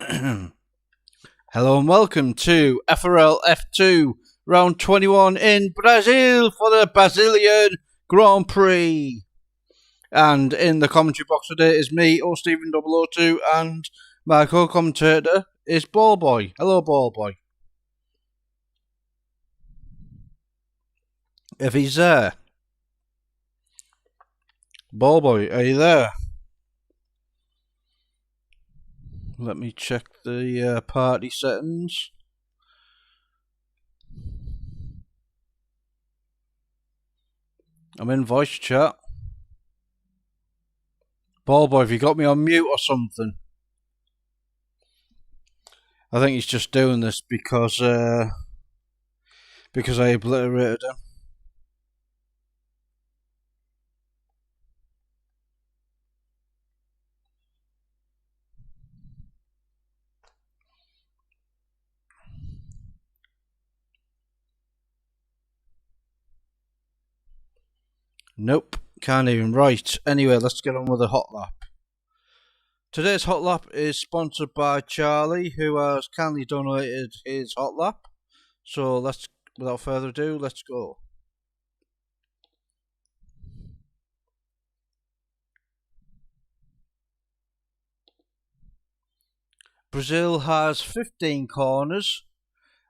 Hello and welcome to FRL F2 round 21 in Brazil for the Brazilian Grand Prix. And in the commentary box today is me, Stephen002, and my co-commentator is Ballboy. Hello, Ballboy. If he's there. Ballboy, are you there? Let me check the party settings. I'm in voice chat. Ballboy, have you got me on mute or something? I think he's just doing this because I obliterated him. Nope, can't even write. Anyway, let's get on with the hot lap. Today's hot lap is sponsored by Charlie, who has kindly donated his hot lap. So without further ado, let's go. Brazil has 15 corners,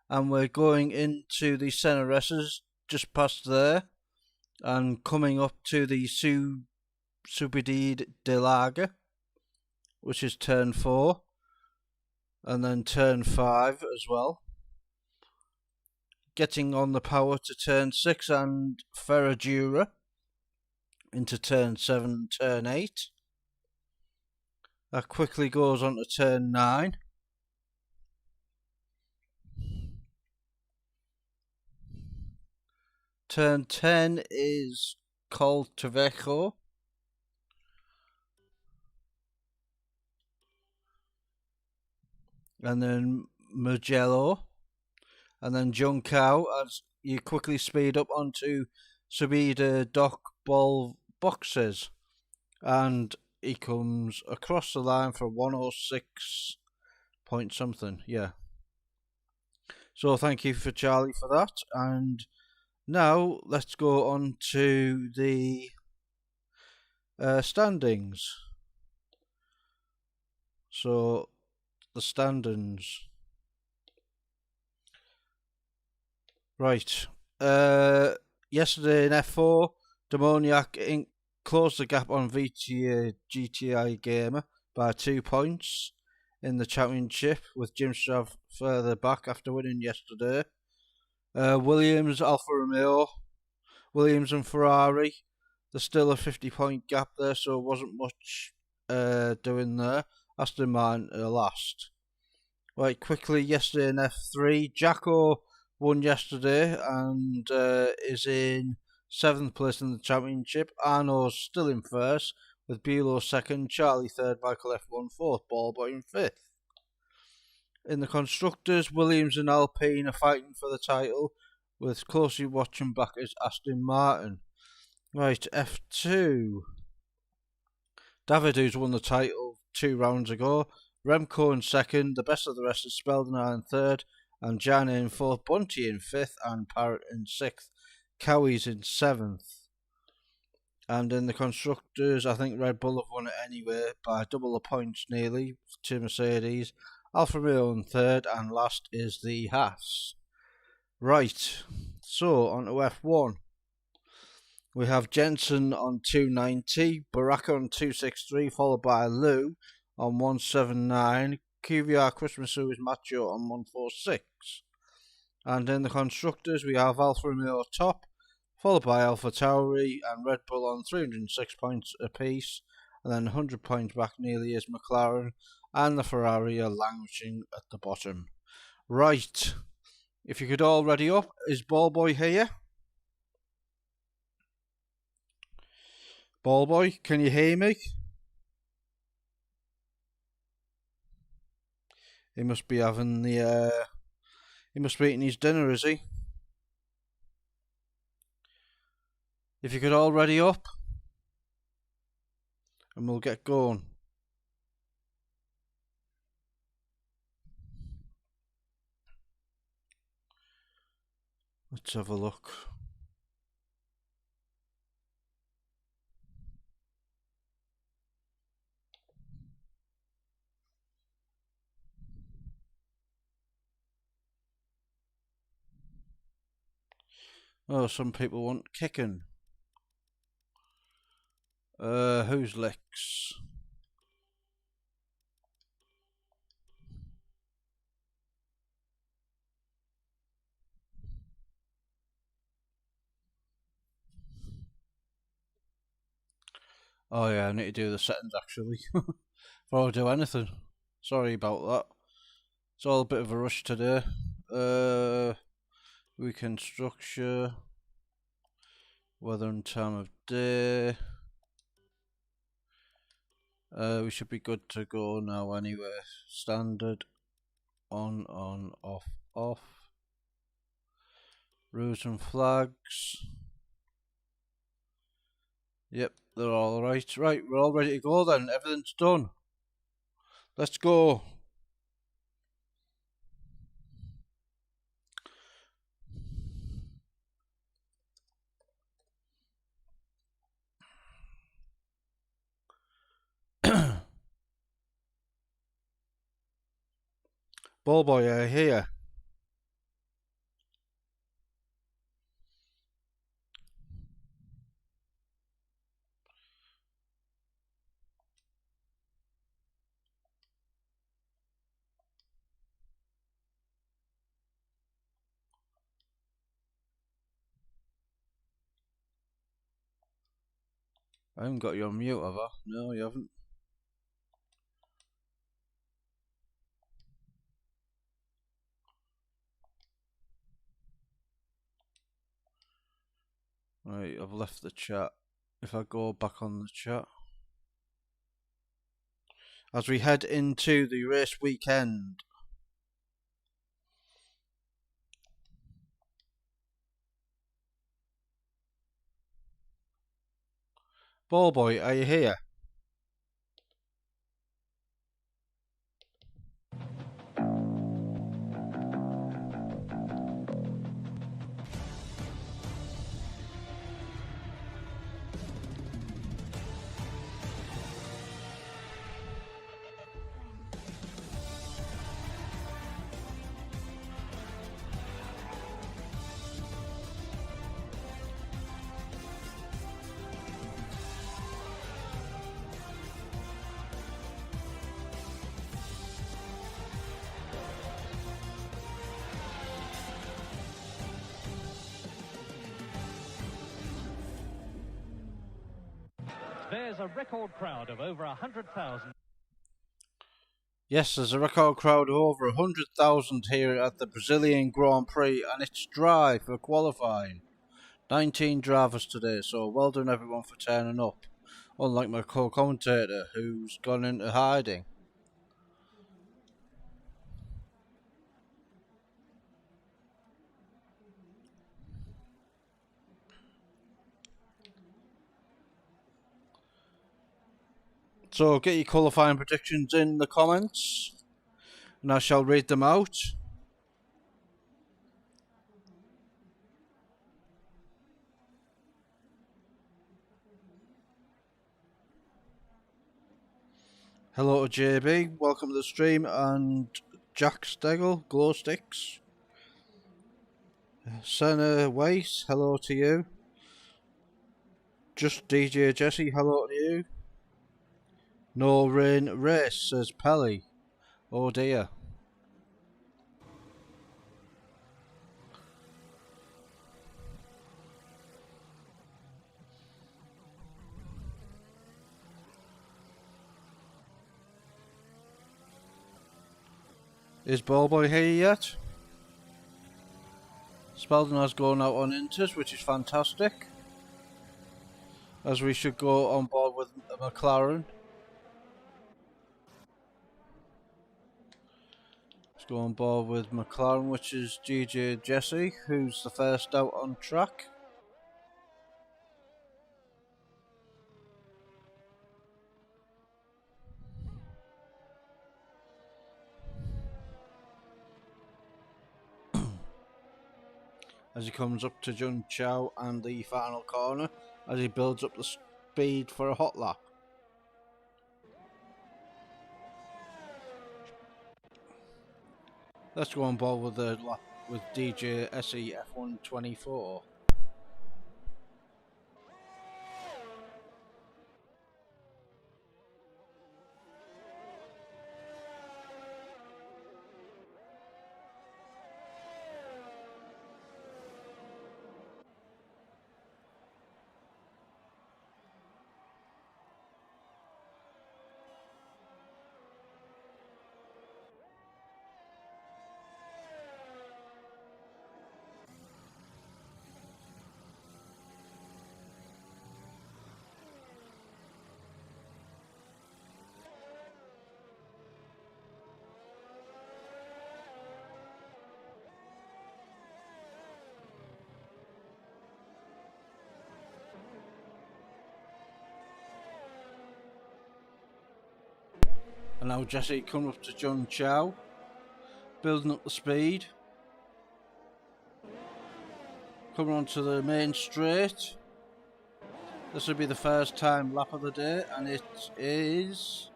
and we're going into the center S's just past there, and coming up to the Subida de Laga, which is turn 4, and then turn 5 as well. Getting on the power to turn 6 and Ferradura into turn 7 and turn 8. That quickly goes on to turn 9. Turn 10 is Coltevejo. And then Mugello. And then Juncao as you quickly speed up onto Subida Dock Ball boxes. And he comes across the line for 106 point something, yeah. So thank you for Charlie for that. And now let's go on to the standings. So the standings. Right. Yesterday in F4, Demoniac Inc. closed the gap on GTI Gamer by 2 points in the championship, with Jim Strav further back after winning yesterday. Williams, Alfa Romeo, Williams and Ferrari, there's still a 50-point gap there, so it wasn't much doing there. Aston Martin last. Right, quickly, yesterday in F3, Jacko won yesterday and is in 7th place in the championship. Arno's still in 1st, with Buelow 2nd, Charlie 3rd, Michael F1 4th, Ballboy in 5th. In the constructors, Williams and Alpine are fighting for the title, with closely watching back is Aston Martin. Right, F2. David, who's won the title 2 rounds ago, Remco in 2nd, the best of the rest is Speldner in 3rd, and Jan in 4th, Bunty in 5th, and Parrott in 6th. Cowie's in 7th. And in the constructors, I think Red Bull have won it anyway by double the points nearly to Mercedes. Alfa Romeo in 3rd, and last is the Haas. Right, so on to F1. We have Jensen on 290, Baraka on 263, followed by Lou on 179, QVR Christmas Series Macho on 146. And in the constructors, we have Alfa Romeo top, followed by Alpha Tauri and Red Bull on 306 points apiece, and then 100 points back nearly is McLaren, and the Ferrari are languishing at the bottom. Right, if you could all ready up, is Ballboy here? Ballboy, can you hear me? He must be having he must be eating his dinner, is he? If you could all ready up, and we'll get going. Let's have a look. Oh, some people want kicking. Who's Lex? Oh yeah, I need to do the settings actually. Before I do anything. Sorry about that. It's all a bit of a rush today. Weekend structure. Weather and time of day. We should be good to go now anyway. Standard. On, off, off. Routes and flags. Yep, they're all right. Right, we're all ready to go then. Everything's done. Let's go. Ball boy, I hear. I haven't got you on mute, have I? No, you haven't. Right, I've left the chat. If I go back on the chat. As we head into the race weekend. Ball boy, are you here? There's a record crowd of over 100,000. Yes, there's a record crowd of over 100,000 here at the Brazilian Grand Prix, and it's dry for qualifying. 19 drivers today, so well done everyone for turning up. Unlike my co-commentator, who's gone into hiding. So get your qualifying predictions in the comments, and I shall read them out. Hello to JB, welcome to the stream, and Jack Stegel, Glow Sticks. Senna Weiss, hello to you. Just DJ Jesse, hello to you. No rain race, says Pelly. Oh dear. Is Ballboy here yet? Spalding has gone out on Inters, which is fantastic. As we should go on board with McLaren. Let's go on board with McLaren, which is DJ Jesse, who's the first out on track. as he comes up to Jun Chow and the final corner as he builds up the speed for a hot lap. Let's go on board with the lap with DJ SE F124. And now Jesse comes up to Jun Chow, building up the speed. Coming onto the main straight. This will be the first time lap of the day, and it is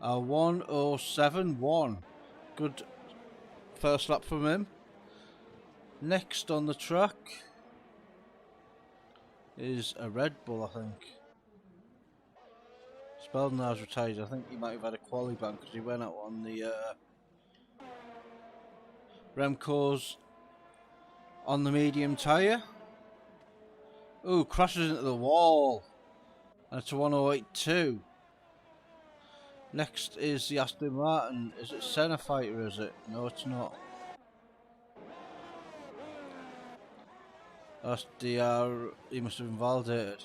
a 1:07.1. Good first lap from him. Next on the track is a Red Bull, I think. Speldonar's retired. I think he might have had a quali ban because he went out on the Remco's on the medium tyre. Ooh, crashes into the wall. And it's a 1:08.2. Next is the Aston Martin. Is it Senna Fighter, is it? No, it's not. That's DR. He must have invalidated.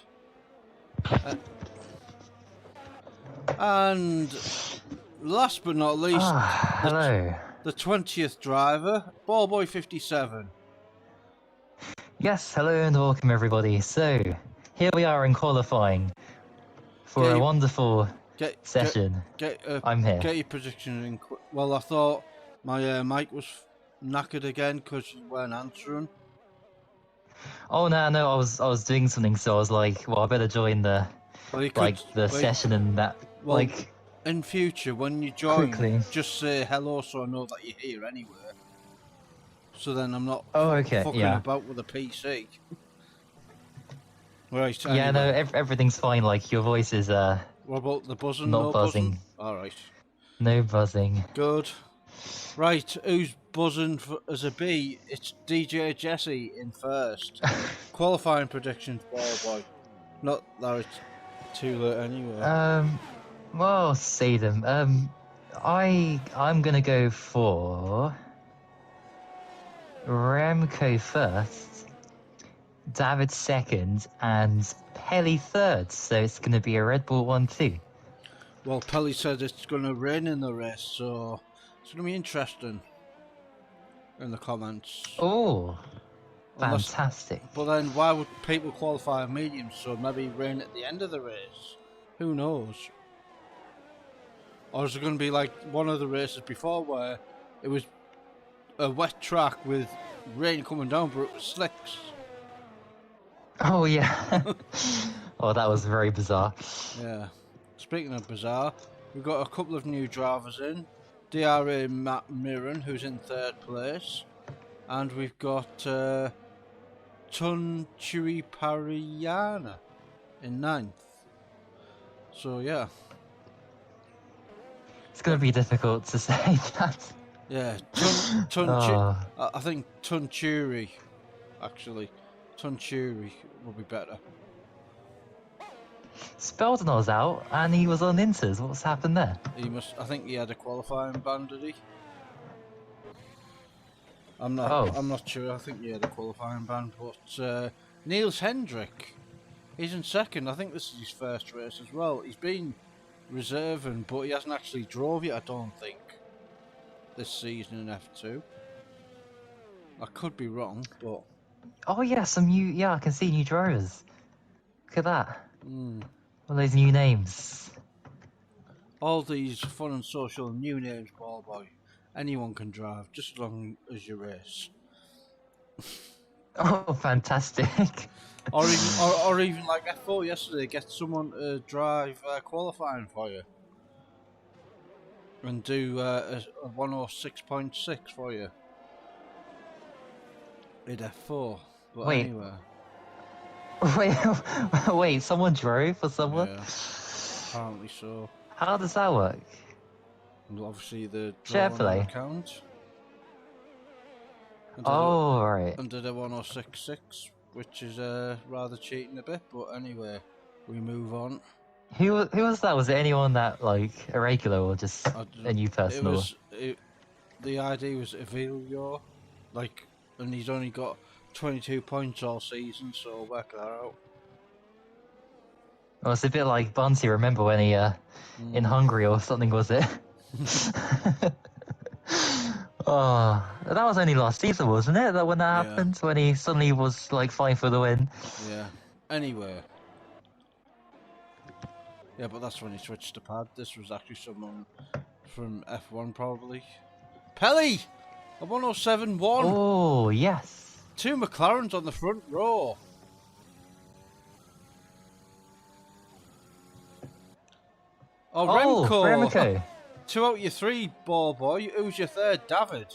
And last but not least, hello. The 20th driver, Ballboy57. Yes, hello and welcome everybody. So, here we are in qualifying for a wonderful session. I'm here. Get your prediction in. Well, I thought my mic was knackered again because you weren't answering. Oh no, I was doing something, so I was like, well, I better join the session and that. Well, like, in future, when you join, quickly. just say hello so I know that you're here anyway. So then I'm not fucking about with a PC. Right. Anyway. Yeah, no, everything's fine. Like your voice is What about the buzzing? not no buzzing. All right. No buzzing. Good. Right, who's buzzing as a B? It's DJ Jesse in first. Qualifying predictions, boy. Not that it's too late anyway. Well, say them. I'm gonna go for Remco first, David second, and Pelly third. So it's gonna be a Red Bull 1-2. Well, Pelly said it's gonna rain in the race, so it's gonna be interesting. In the comments. Oh, fantastic! But then, why would people qualify a medium? So maybe rain at the end of the race. Who knows? Or is it going to be like one of the races before where it was a wet track with rain coming down, but it was slicks? Oh yeah. Oh, that was very bizarre. Yeah. Speaking of bizarre, we've got a couple of new drivers in. DRA Matt Mirren, who's in third place. And we've got Tunchuri Pariana in ninth. So yeah. It's going to be difficult to say that. Yeah, I think Tunchuri, actually. Tunchuri will be better. Speldonar's out, and he was on Inters. What's happened there? I think he had a qualifying ban, did he? I'm not sure. I think he had a qualifying ban, but Niels Hendrick, he's in second. I think this is his first race as well. He's been reserving, but he hasn't actually drove yet, I don't think, this season in F2. I could be wrong, but... Oh yeah, I can see new drivers. Look at that. All those new names. All these fun and social new names, Ballboy. Anyone can drive, just as long as you race. Oh, fantastic. or even like F4 yesterday, get someone to drive qualifying for you. And do a 106.6 for you. In F4. But Wait. anyway. Wait, someone drove for someone? Yeah, apparently so. How does that work? And obviously the Share draw on our play. account. Oh, right. And did a 106.6, which is rather cheating a bit, but anyway, we move on. Who was that? Was it anyone that, like, a regular or just a new person? The ID was Evilio, like, and he's only got 22 points all season, so work that out. Well, it's a bit like Bunty, remember when he, in Hungary or something, was it? Oh, that was only last season, wasn't it? That when that happened, when he suddenly was, like, fighting for the win. Yeah. Anyway. Yeah, but that's when he switched to pad. This was actually someone from F1, probably. Pelly! A 107.1! Oh, yes. 2 McLarens on the front row. Oh, Remco! 2 out of your 3, ball boy. Who's your third? David.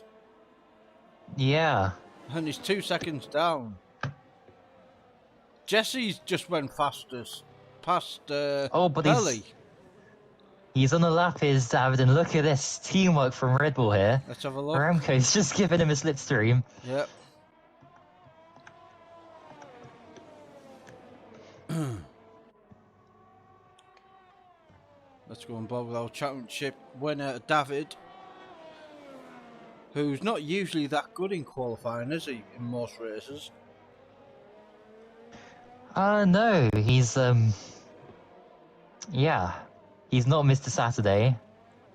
Yeah. And he's 2 seconds down. Jesse's just went fastest. Past but Pelly. He's on the lap, is David, and look at this teamwork from Red Bull here. Let's have a look. Remco's just giving him a slipstream. Yep. Let's go on board with our championship winner, David. Who's not usually that good in qualifying, is he, in most races? No, he's, yeah. He's not Mr. Saturday.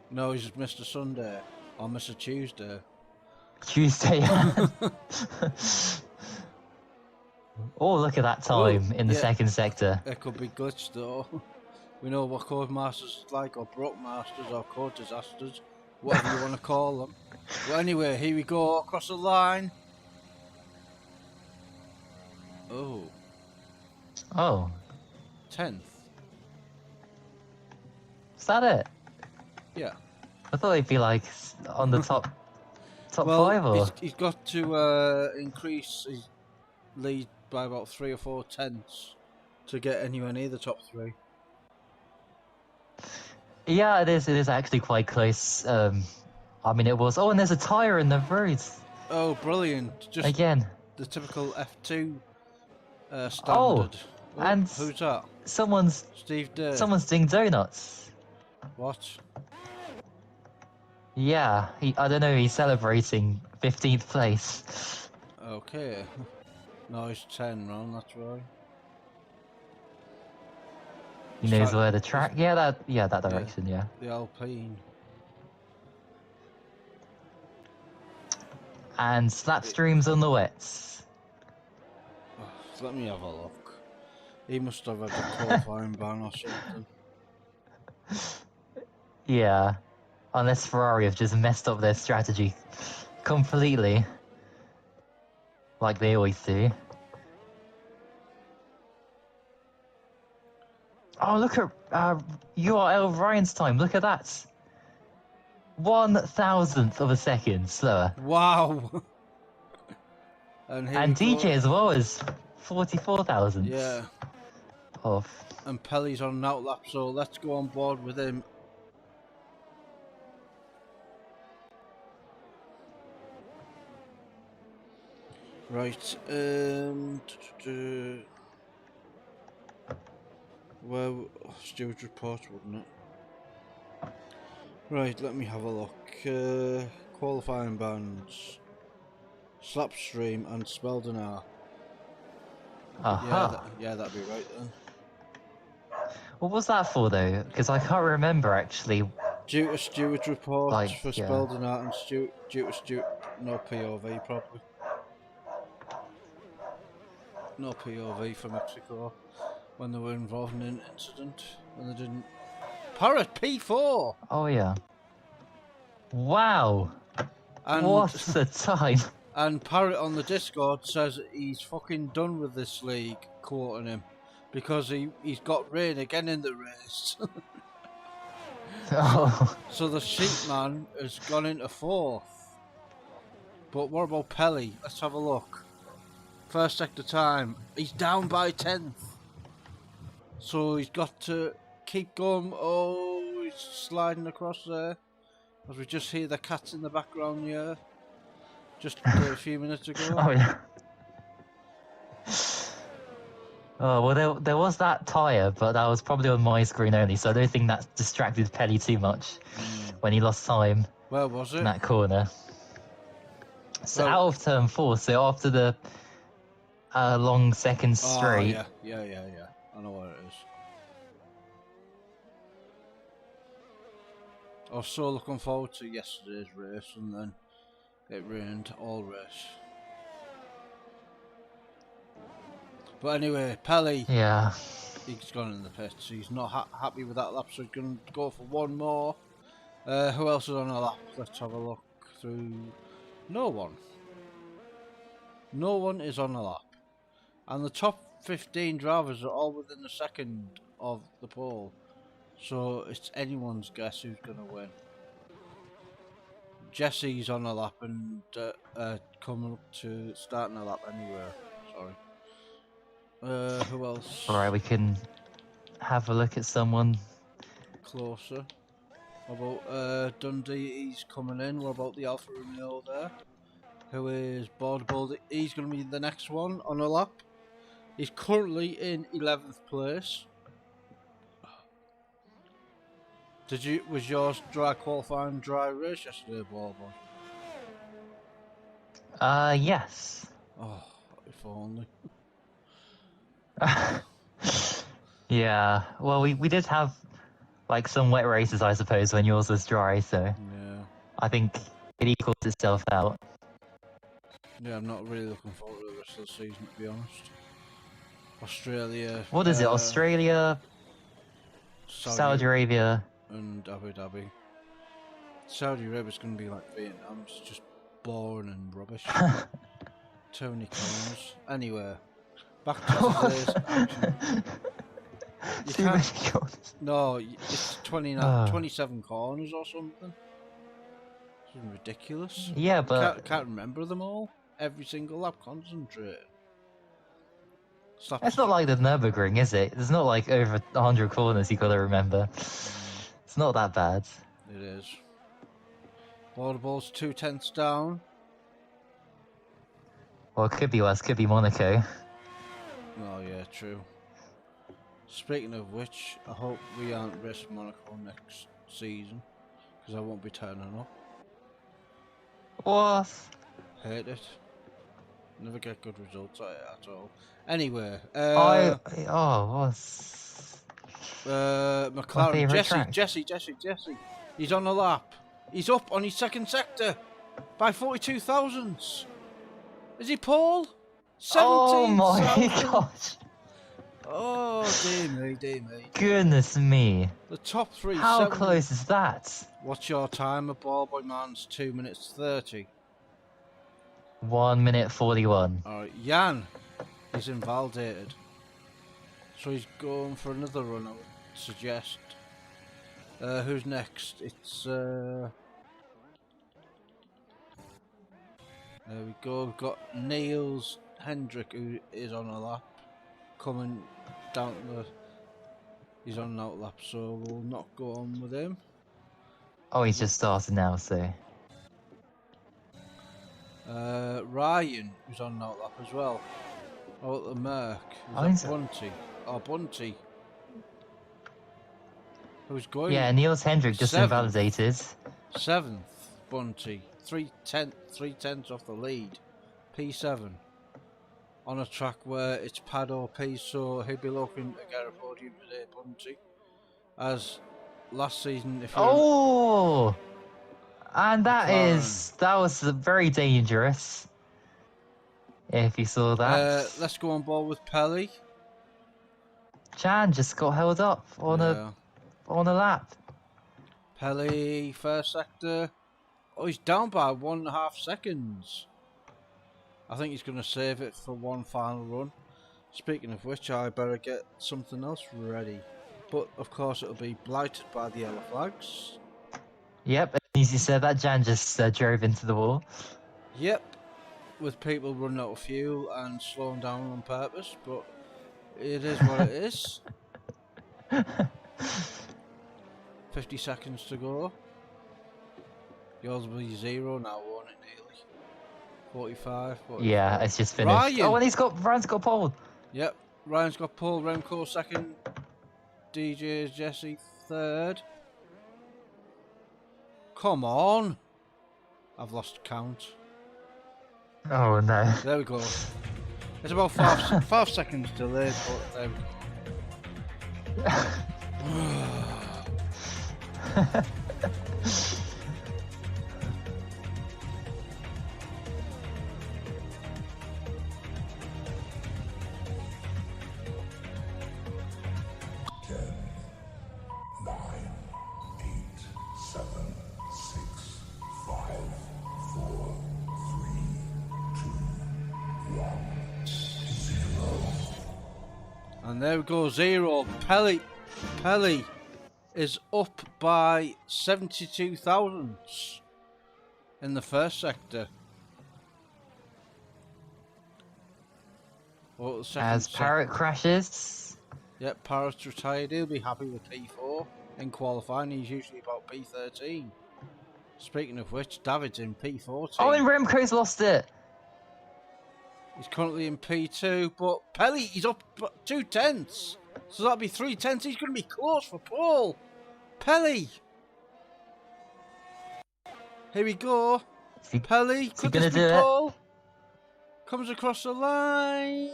No, he's Mr. Sunday. Or Mr. Tuesday. Tuesday. Oh, look at that time in the second sector. It could be glitched, though. We know what Code Masters is like, or Broke Masters, or Code Disasters. Whatever you want to call them. Well, anyway, here we go, across the line. Oh. 10th. Is that it? Yeah. I thought he'd be like on the top 5 or... He's got to increase his lead by about 3 or 4 tenths to get anywhere near the top 3. Yeah, it is actually quite close. I mean, it was... Oh, and there's a tyre in the road. Oh, brilliant. Just again. The typical F2 standard. Oh, and who's that? Steve Durr. Someone's doing donuts. What? Yeah, I don't know, he's celebrating 15th place. Okay. No, he's 10, Ron, that's right. He knows where the track... Yeah, that direction, yeah. The Alpine. And slapstreams on the wets. Let me have a look. He must have had a qualifying ban or something. Yeah. Unless Ferrari have just messed up their strategy completely. Like they always do. Oh, look at URL Ryan's time. Look at that. 1,000th of a second slower. Wow. And DJ as well is 44,000. Yeah. Off. And Pelly's on an outlap, so let's go on board with him. Right. Well, Stewards report, wouldn't it? Right, let me have a look. Qualifying bands. Slapstream and Speldenar. Yeah, that'd be right then. What was that for though? Because I can't remember actually. Due to Stewards report for Speldenar and due to no POV probably. No POV for Mexico when they were involved in an incident and they didn't. Parrot P4. Oh yeah. Wow. And what a time. And Parrot on the Discord says he's fucking done with this league, quoting him, because he's got rain again in the race. Oh. So the sheep man has gone into 4th. But what about Pelly? Let's have a look. First sector time. He's down by 10th. So he's got to keep going. Oh, he's sliding across there. As we just hear the cats in the background here. Just a few minutes ago. Oh yeah. Oh well, there was that tyre, but that was probably on my screen only, so I don't think that distracted Pelly too much when he lost time. Where was it? In that corner. So well, out of turn 4, so after the long second straight. Oh, yeah. I know where it is. I was so looking forward to yesterday's race, and then it rained all race. But anyway, Pelly. Yeah. He's gone in the pits. He's not happy with that lap, so he's going to go for one more. Who else is on a lap? Let's have a look through. No one. No one is on a lap. And the top 15 drivers are all within a second of the pole. So it's anyone's guess who's going to win. Jesse's on a lap and coming up to starting a lap anywhere. Sorry. Who else? Alright, we can have a look at someone closer. What about Dundee? He's coming in. What about the Alfa Romeo there? Who is Boardable? He's going to be the next one on a lap. He's currently in 11th place. Was yours dry qualifying, dry race yesterday, Boardable? Yes. Oh, if only. Yeah, well, we did have like some wet races, I suppose, when yours was dry, so yeah. I think it equals itself out. Yeah, I'm not really looking forward to the rest of the season, to be honest. Australia. What is it? Australia, Saudi Arabia, and Abu Dhabi. Saudi Arabia's going to be like Vietnam. It's just boring and rubbish. Too many corners. Anyway, back to today's action. Too many corners. No, it's 27 corners or something. It's ridiculous. Yeah, but can't remember them all. Every single lap, concentrate. It's not like the Nürburgring, is it? There's not like over 100 corners you got to remember. It's not that bad. It is. Border ball's 2/10 down. Well, it could be worse. Could be Monaco. Oh yeah, true. Speaking of which, I hope we aren't racing Monaco next season, because I won't be turning up. What? Hate it. Never get good results at all. Anyway, McLaren, Jesse. He's on the lap. He's up on his second sector by 42 thousandths. Is he Paul? 17. Oh my gosh. Oh dear me. Goodness me. The top three. How close is that? What's your time? A ballboy man's 2 minutes 30. 1 minute 41. Alright, Jan is invalidated. So he's going for another run, I would suggest. Who's next? It's there we go, we've got Niels Hendrick, who is on a lap. Coming down he's on an out lap, so we'll not go on with him. Oh, he's just started now, so. Ryan, who's on an out lap as well. Oh, the Merc. Bunty. Who's going? Yeah, Niels Hendrick just invalidated. 7th, Bunty. 3/10 off the lead. P7. On a track where it's pad or P, so he'll be looking to get a podium today, Bunty. As last season, if you and that was very dangerous. If you saw that. Let's go on board with Pelly. Jan just got held up on a lap. Pelly, first sector. Oh, he's down by 1.5 seconds. I think he's going to save it for one final run. Speaking of which, I better get something else ready. But of course it'll be blighted by the yellow flags. Yep, as you said, that Jan just drove into the wall. Yep, with people running out of fuel and slowing down on purpose, but it is what it is. 50 seconds to go. Yours will be 0 now, won't it, nearly? 45, 44. Yeah, it's just finished. Ryan! Oh, and Ryan's got pole. Yep, Ryan's got pole, Remco second, DJ Jesse third. Come on! I've lost count. Oh no. There we go. It's about 5 seconds delayed, but there we go. And there we go, 0. Pelly is up by 72 thousandths in the first sector. Well, As Parrot crashes. Yep, Parrot's retired. He'll be happy with P4 in qualifying. He's usually about P13. Speaking of which, David's in P14. Oh, and Remco's lost it. He's currently in P2, but Pelly, he's up 2 tenths. So that'll be 3 tenths. He's going to be close for pole. Pelly. Here we go. Pelly, could this be pole? Comes across the line.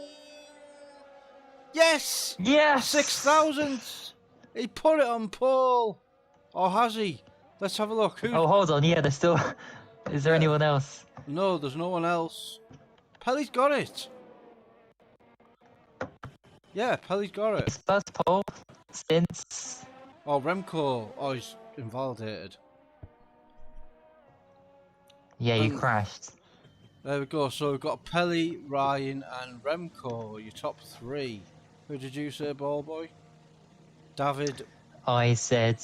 Yes! Yes! 6 thousandths. He put it on pole. Or has he? Let's have a look. Oh, hold on. Yeah, there's still... Is there anyone else? No, there's no one else. Pelly's got it. Yeah, Pelly's got it. His first pole since... Oh, Remco. Oh, he's invalidated. Yeah, you crashed. There we go. So we've got Pelly, Ryan, and Remco. Your top 3. Who did you say, ball boy? David. I said...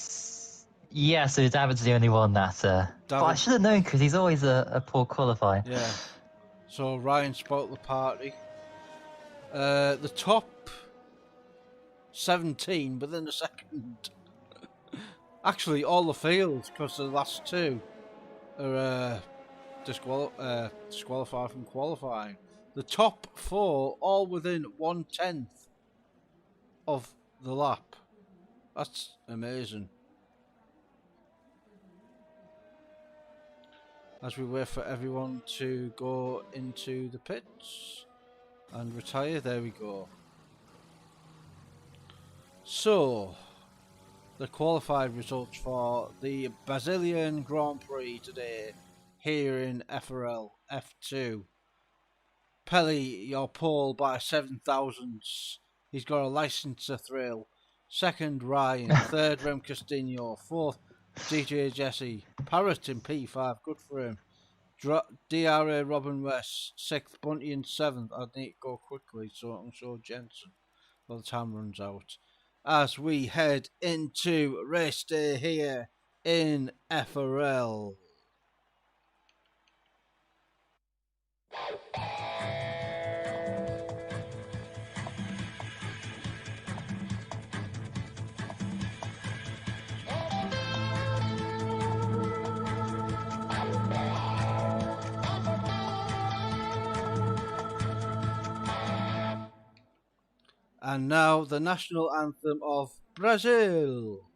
Yeah, so David's the only one that... But I should have known because he's always a poor qualifier. Yeah. So Ryan spoiled the party. The top 17, but then the second. Actually, all the fields, because the last 2 are disqualified from qualifying. The top 4 all within 1/10 of the lap. That's amazing. As we wait for everyone to go into the pits and retire, there we go. So, the qualified results for the Brazilian Grand Prix today here in FRL F2. Pelly, your pole by 7 thousandths. He's got a license to thrill. Second, Ryan. Third, Rem Castillo. Fourth, DJ Jesse. Parrot in P5, good for him. DRA Robin West, 6th, Bunty in 7th. I need to go quickly so I can show Jensen by the time runs out. As we head into race day here in FRL. And now the national anthem of Brazil.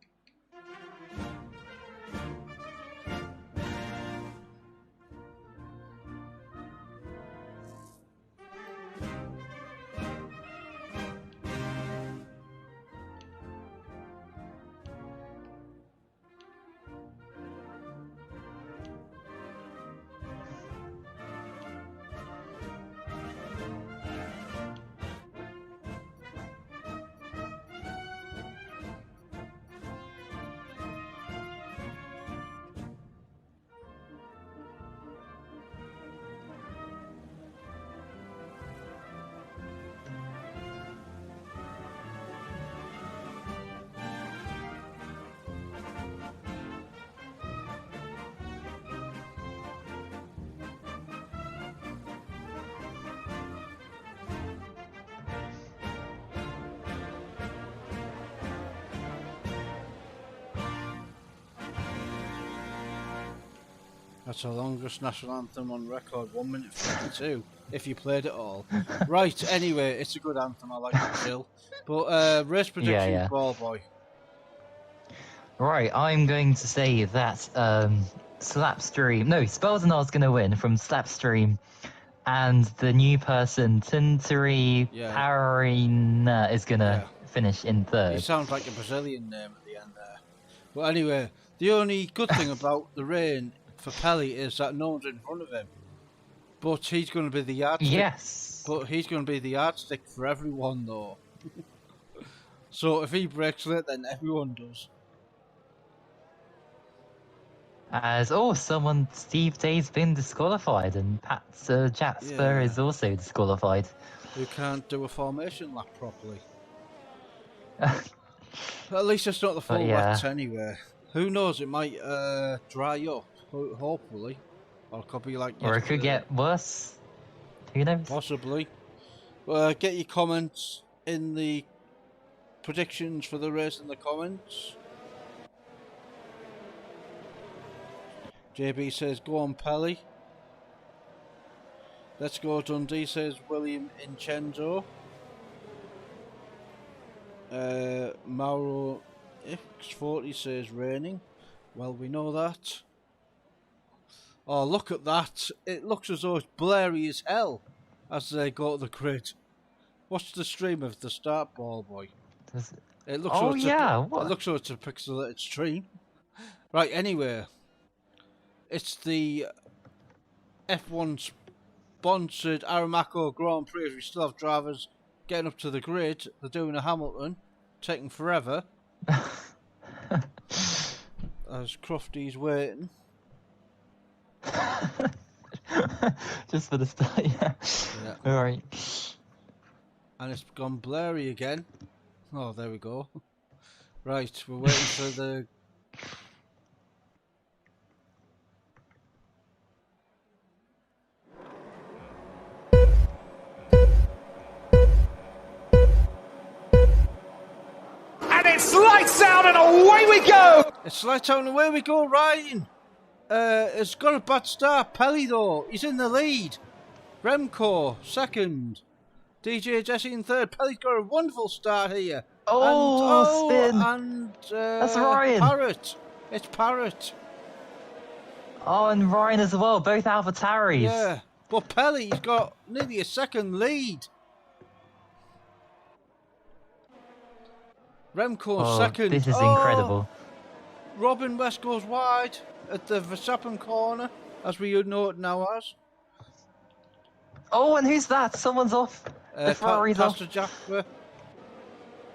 That's the longest national anthem on record, 1 minute 52, if you played it all. Right, anyway, it's a good anthem, I like it still. But race predictions, ball boy. Right, I'm going to say that Slapstream, no, Speldenar's going to win from Slapstream, and the new person, Tinteri Parina, is going to finish in third. He sounds like a Brazilian name at the end there. But anyway, the only good thing about the rain for Pelly is that no one's in front of him. But he's going to be the yardstick. Yes. But he's going to be the yardstick for everyone, though. So if he breaks it, then everyone does. As Steve Day's been disqualified, and Pat Jasper is also disqualified. Who can't do a formation lap properly. At least it's not the full wet anyway. Who knows? It might dry up, hopefully, or it could be like. Or it could get worse. Who knows? Possibly. Get your comments in the predictions for the race in the comments. JB says, go on, Pelly. Let's go, Dundee, says William Incenzo. Mauro X40 says raining. Well, we know that. Oh, look at that. It looks as though it's blurry as hell as they go to the grid. Watch the stream of the start, ball boy. It looks it looks like it's a pixelated stream. Right, anyway. It's the F1 sponsored Aramco Grand Prix. We still have drivers getting up to the grid. They're doing a Hamilton, taking forever. As Crufty's waiting. Just for the start, yeah. Alright. And it's gone blurry again. Oh, there we go. Right, we're waiting for the... It's lights out and away we go! It's lights out and away we go, Ryan. It's got a bad start. Pelly, though, he's in the lead. Remco, second. DJ Jesse in third. Pelly's got a wonderful start here. Spin. And that's Ryan. Parrot. It's Parrot. Oh, and Ryan as well. Both AlphaTauris. Yeah, but Pelly's got nearly a second lead. Remco second. This is incredible. Robin West goes wide at the Verstappen corner, as we know it now as. Oh, and who's that? Someone's off. The Ferrari's off. Pastor Jasper.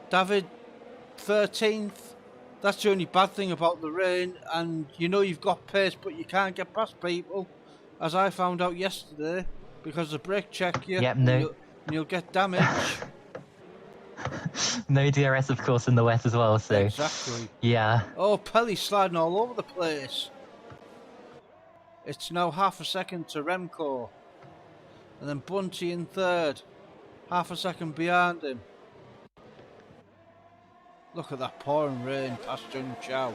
David 13th. That's the only bad thing about the rain, and you know you've got pace, but you can't get past people, as I found out yesterday, because the brake check you, and you'll get damage. No DRS, of course, in the wet as well, so... Exactly. Yeah. Oh, Pelly's sliding all over the place. It's now half a second to Remco. And then Bunty in third. Half a second behind him. Look at that pouring rain past Jun Chow.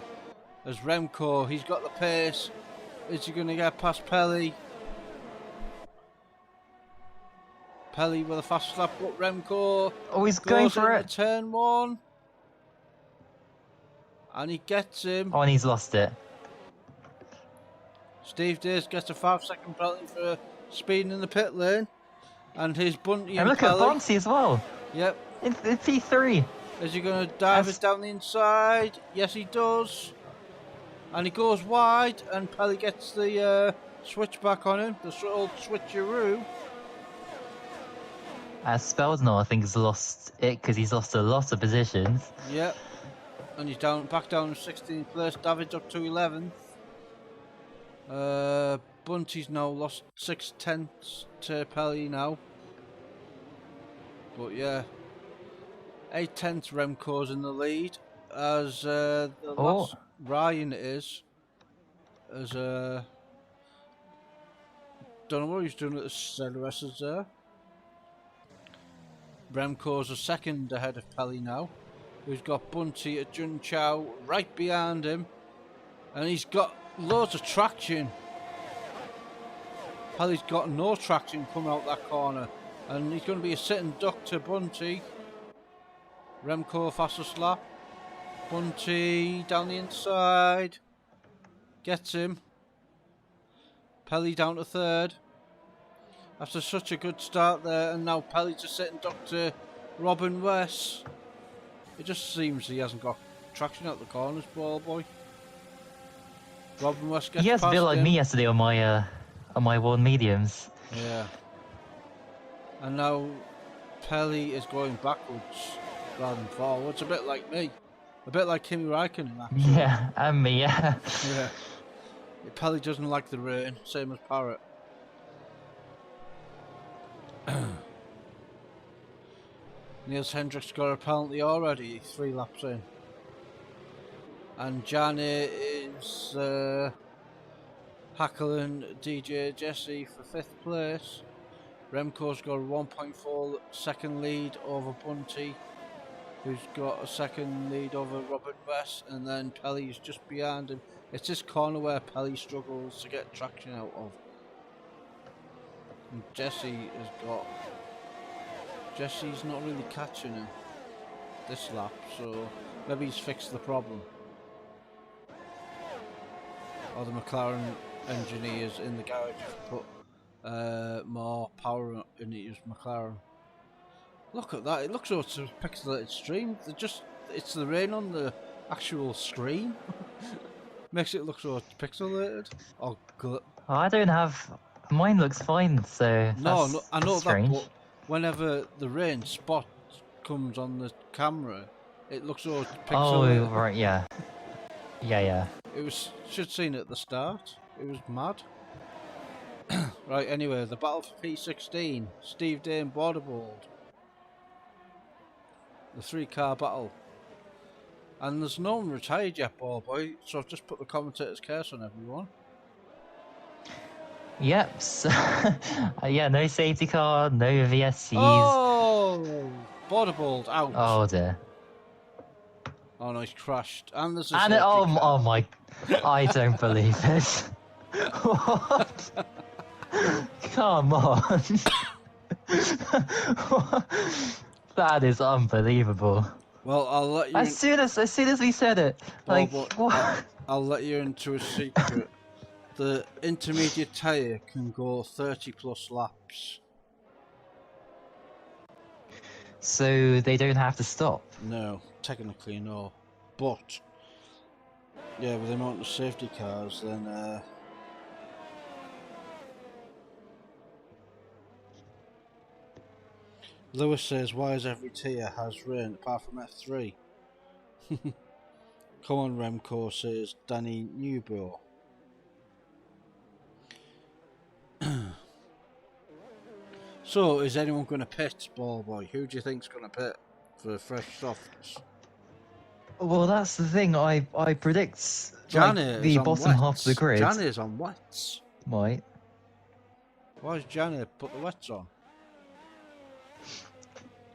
As Remco, he's got the pace. Is he going to get past Pelly? Pelly with a fast lap, but Remco he's going for it. Turn one. And he gets him. Oh, and he's lost it. Steve Dace gets a 5-second penalty for speeding in the pit lane. And his Bunty and look Pelly. At Bonsi as well. Yep. In P3. Is he going to dive it down the inside? Yes, he does. And he goes wide, and Pelly gets the switch back on him. The old switcheroo. Speldenor, I think, has lost it because he's lost a lot of positions. Yep. And he's back down to 16th place. David's up to 11th. Bunty's now lost 6/10 to Pelly now. But yeah. 8/10 Remco's in the lead. As the last Ryan is. As don't know what he's doing at the ZRS's there. Remco's a second ahead of Pelly now. Who's got Bunty at Jun Chow right behind him. And he's got loads of traction. Pelly's got no traction coming out that corner, and he's going to be a sitting duck to Bunty. Remco fastest lap. Bunty down the inside. Gets him. Pelly down to third. After such a good start there, and now Pelly's a sitting duck to Robin West. It just seems he hasn't got traction out the corners, ball boy. Robin West gets past him. He has a bit like me yesterday on my one mediums. Yeah. And now Pelly is going backwards rather than forwards. A bit like me. A bit like Kimi Räikkönen, actually. Yeah, and me, yeah. Yeah. Pelly doesn't like the rain, same as Parrot. Niels Hendrick's got a penalty already, 3 laps in. And Gianni is hackling DJ Jesse for 5th place. Remco's got a 1.4 second lead over Bunty, who's got a second lead over Robin West, and then Pelly's just behind him. It's this corner where Pelly struggles to get traction out of. And Jesse's not really catching him this lap, so maybe he's fixed the problem. Or the McLaren engineers in the garage have put more power in his McLaren. Look at that, it looks like it's a pixelated stream. It's the rain on the actual screen. Makes it look so pixelated. I don't have... Mine looks fine, so no, I know strange. that, but whenever the rain spot comes on the camera, it looks so pixelated. Oh, right, yeah. Yeah. Should have seen it at the start. It was mad. Right, anyway, the battle for P16. Steve Dane Borderbold. The 3-car battle. And there's no one retired yet, ball boy, so I've just put the commentator's curse on everyone. Yep, so, yeah, no safety car, no VSCs. Oh! Borderbold out. Oh dear. Oh no, he's crashed. And there's a oh my, I don't believe it. What? Come on. That is unbelievable. Well, I'll let you... As soon as we said it, like, what? I'll let you into a secret. The intermediate tyre can go 30 plus laps. So they don't have to stop? No, technically no. But, yeah, with the amount of safety cars, then... Lewis says, why is every tier has rain apart from F3? Come on, Remco, says Danny Newbo. So, is anyone going to pit, ball boy? Who do you think's going to pit for fresh softs? Well, that's the thing. I predict like, the bottom half of the grid. Gianni's on wets. Why? Why has Gianni put the wets on?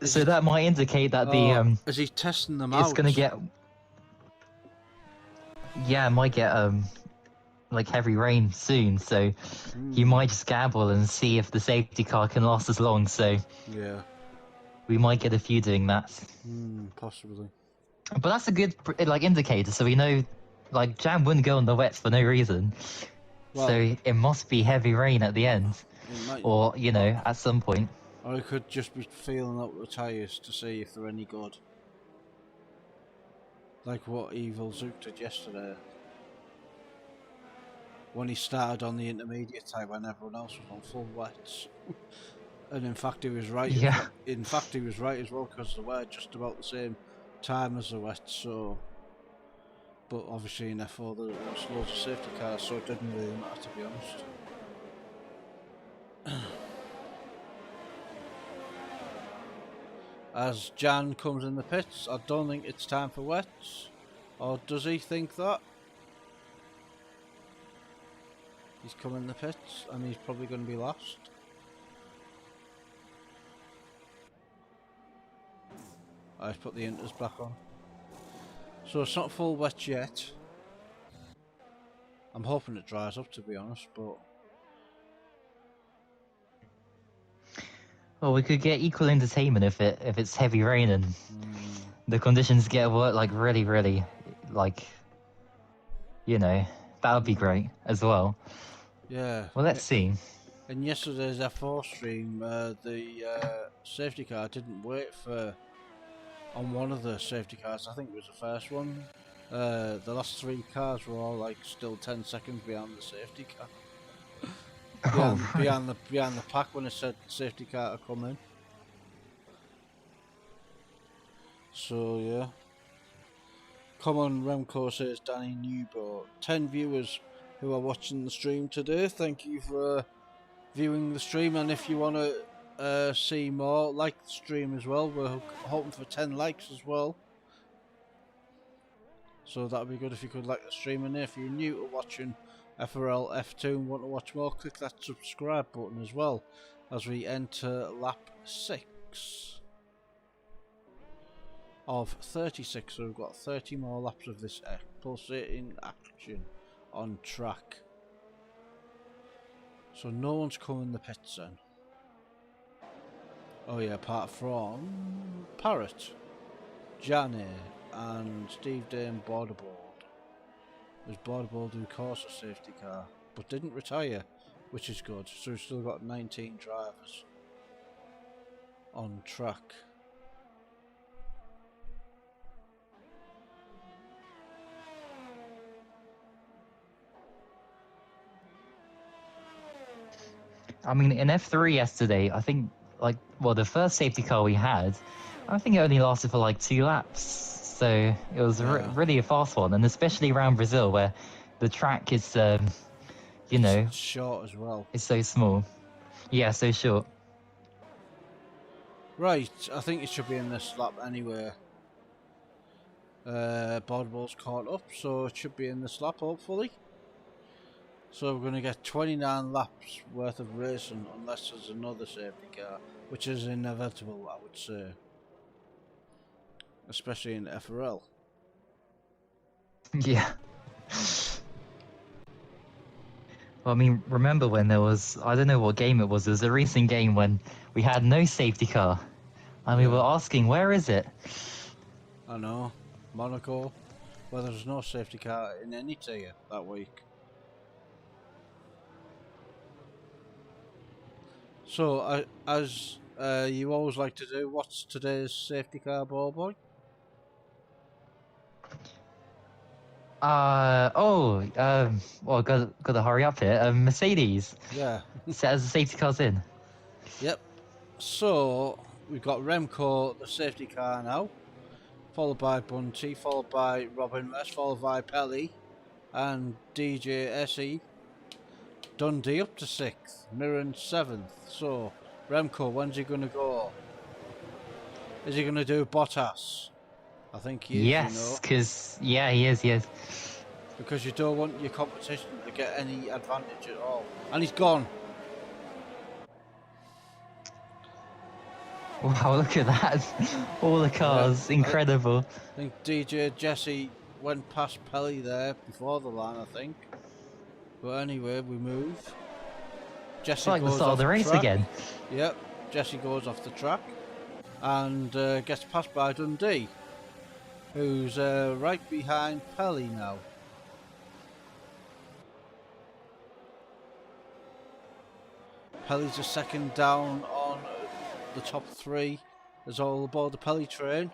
So that might indicate that the is he testing them out? It's gonna get. Yeah, it might get like heavy rain soon, so you might just gamble and see if the safety car can last as long. So yeah, we might get a few doing that. Possibly. But that's a good indicator, so we know Jam wouldn't go on the wets for no reason. Well, so it must be heavy rain at the end, or at some point. Or he could just be feeling out the tyres to see if they're any good. Like what Evil Zook did yesterday. When he started on the intermediate tyre when everyone else was on full wets. And in fact he was right. Yeah. In fact he was right as well, because they were just about the same time as the wets, so... But obviously in F4 there was loads of safety cars, so it didn't really matter, to be honest. As Jan comes in the pits, I don't think it's time for wets. Or does he think that? He's come in the pits and he's probably going to be last. I've put the inters back on. So it's not full wet yet. I'm hoping it dries up, to be honest, but Well, we could get equal entertainment if it's heavy rain and the conditions get like really like, you know, that would be great as well. Yeah. Well, let's see. In yesterday's F4 stream, the safety car didn't wait on one of the safety cars. I think it was the first one. The last 3 cars were all like still 10 seconds behind the safety car. Behind the pack when it said safety car to come in. So yeah. Come on, Remco, says Danny Newboat. 10 viewers who are watching the stream today. Thank you for viewing the stream, and if you want to see more, like the stream as well. We're hoping for 10 likes as well. So that would be good if you could like the stream. And if you're new to watching FRL F2 and want to watch more, click that subscribe button as well as we enter lap 6 of 36. So we've got 30 more laps of this pulsating action on track. So no one's coming the pits then. Oh yeah, apart from Parrot, Janny and Steve Dame Borderboard. There's Borderboard who caused a safety car but didn't retire, which is good. So we've still got 19 drivers on track. I mean, in F3 yesterday, I think, like, well, the first safety car we had, I think it only lasted for like 2 laps. So it was really a fast one, and especially around Brazil where the track is, you know, it's short as well. It's so small. Yeah, so short. Right, I think it should be in this lap anyway. Borderboard's caught up, so it should be in this lap hopefully. So we're going to get 29 laps worth of racing unless there's another safety car, which is inevitable, I would say. Especially in FRL. Yeah. Well, I mean, remember when there was, I don't know what game it was a recent game when we had no safety car. And we were asking, where is it? I know. Monaco. Well, there's no safety car in any tier that week. So, as you always like to do, what's today's safety car, ball boy? Well, gotta hurry up here. Mercedes. Yeah. Set as the safety car's in. Yep. So, we've got Remco, the safety car now, followed by Bunty, followed by Robin West, followed by Pelly, and DJ SE. Dundee up to 6th, Mirren 7th. So, Remco, when's he going to go? Is he going to do Bottas? I think he is, yes, because, yeah, he is. Because you don't want your competition to get any advantage at all. And he's gone. Wow, look at that. All the cars, incredible. I think DJ Jesse went past Pelly there before the line, I think. But anyway, we move. Jesse it's like goes the start off of the race track. again. Yep, Jesse goes off the track and gets passed by Dundee, who's right behind Pelly now. Pelly's a second down on the top 3. There's all aboard the Pelly train.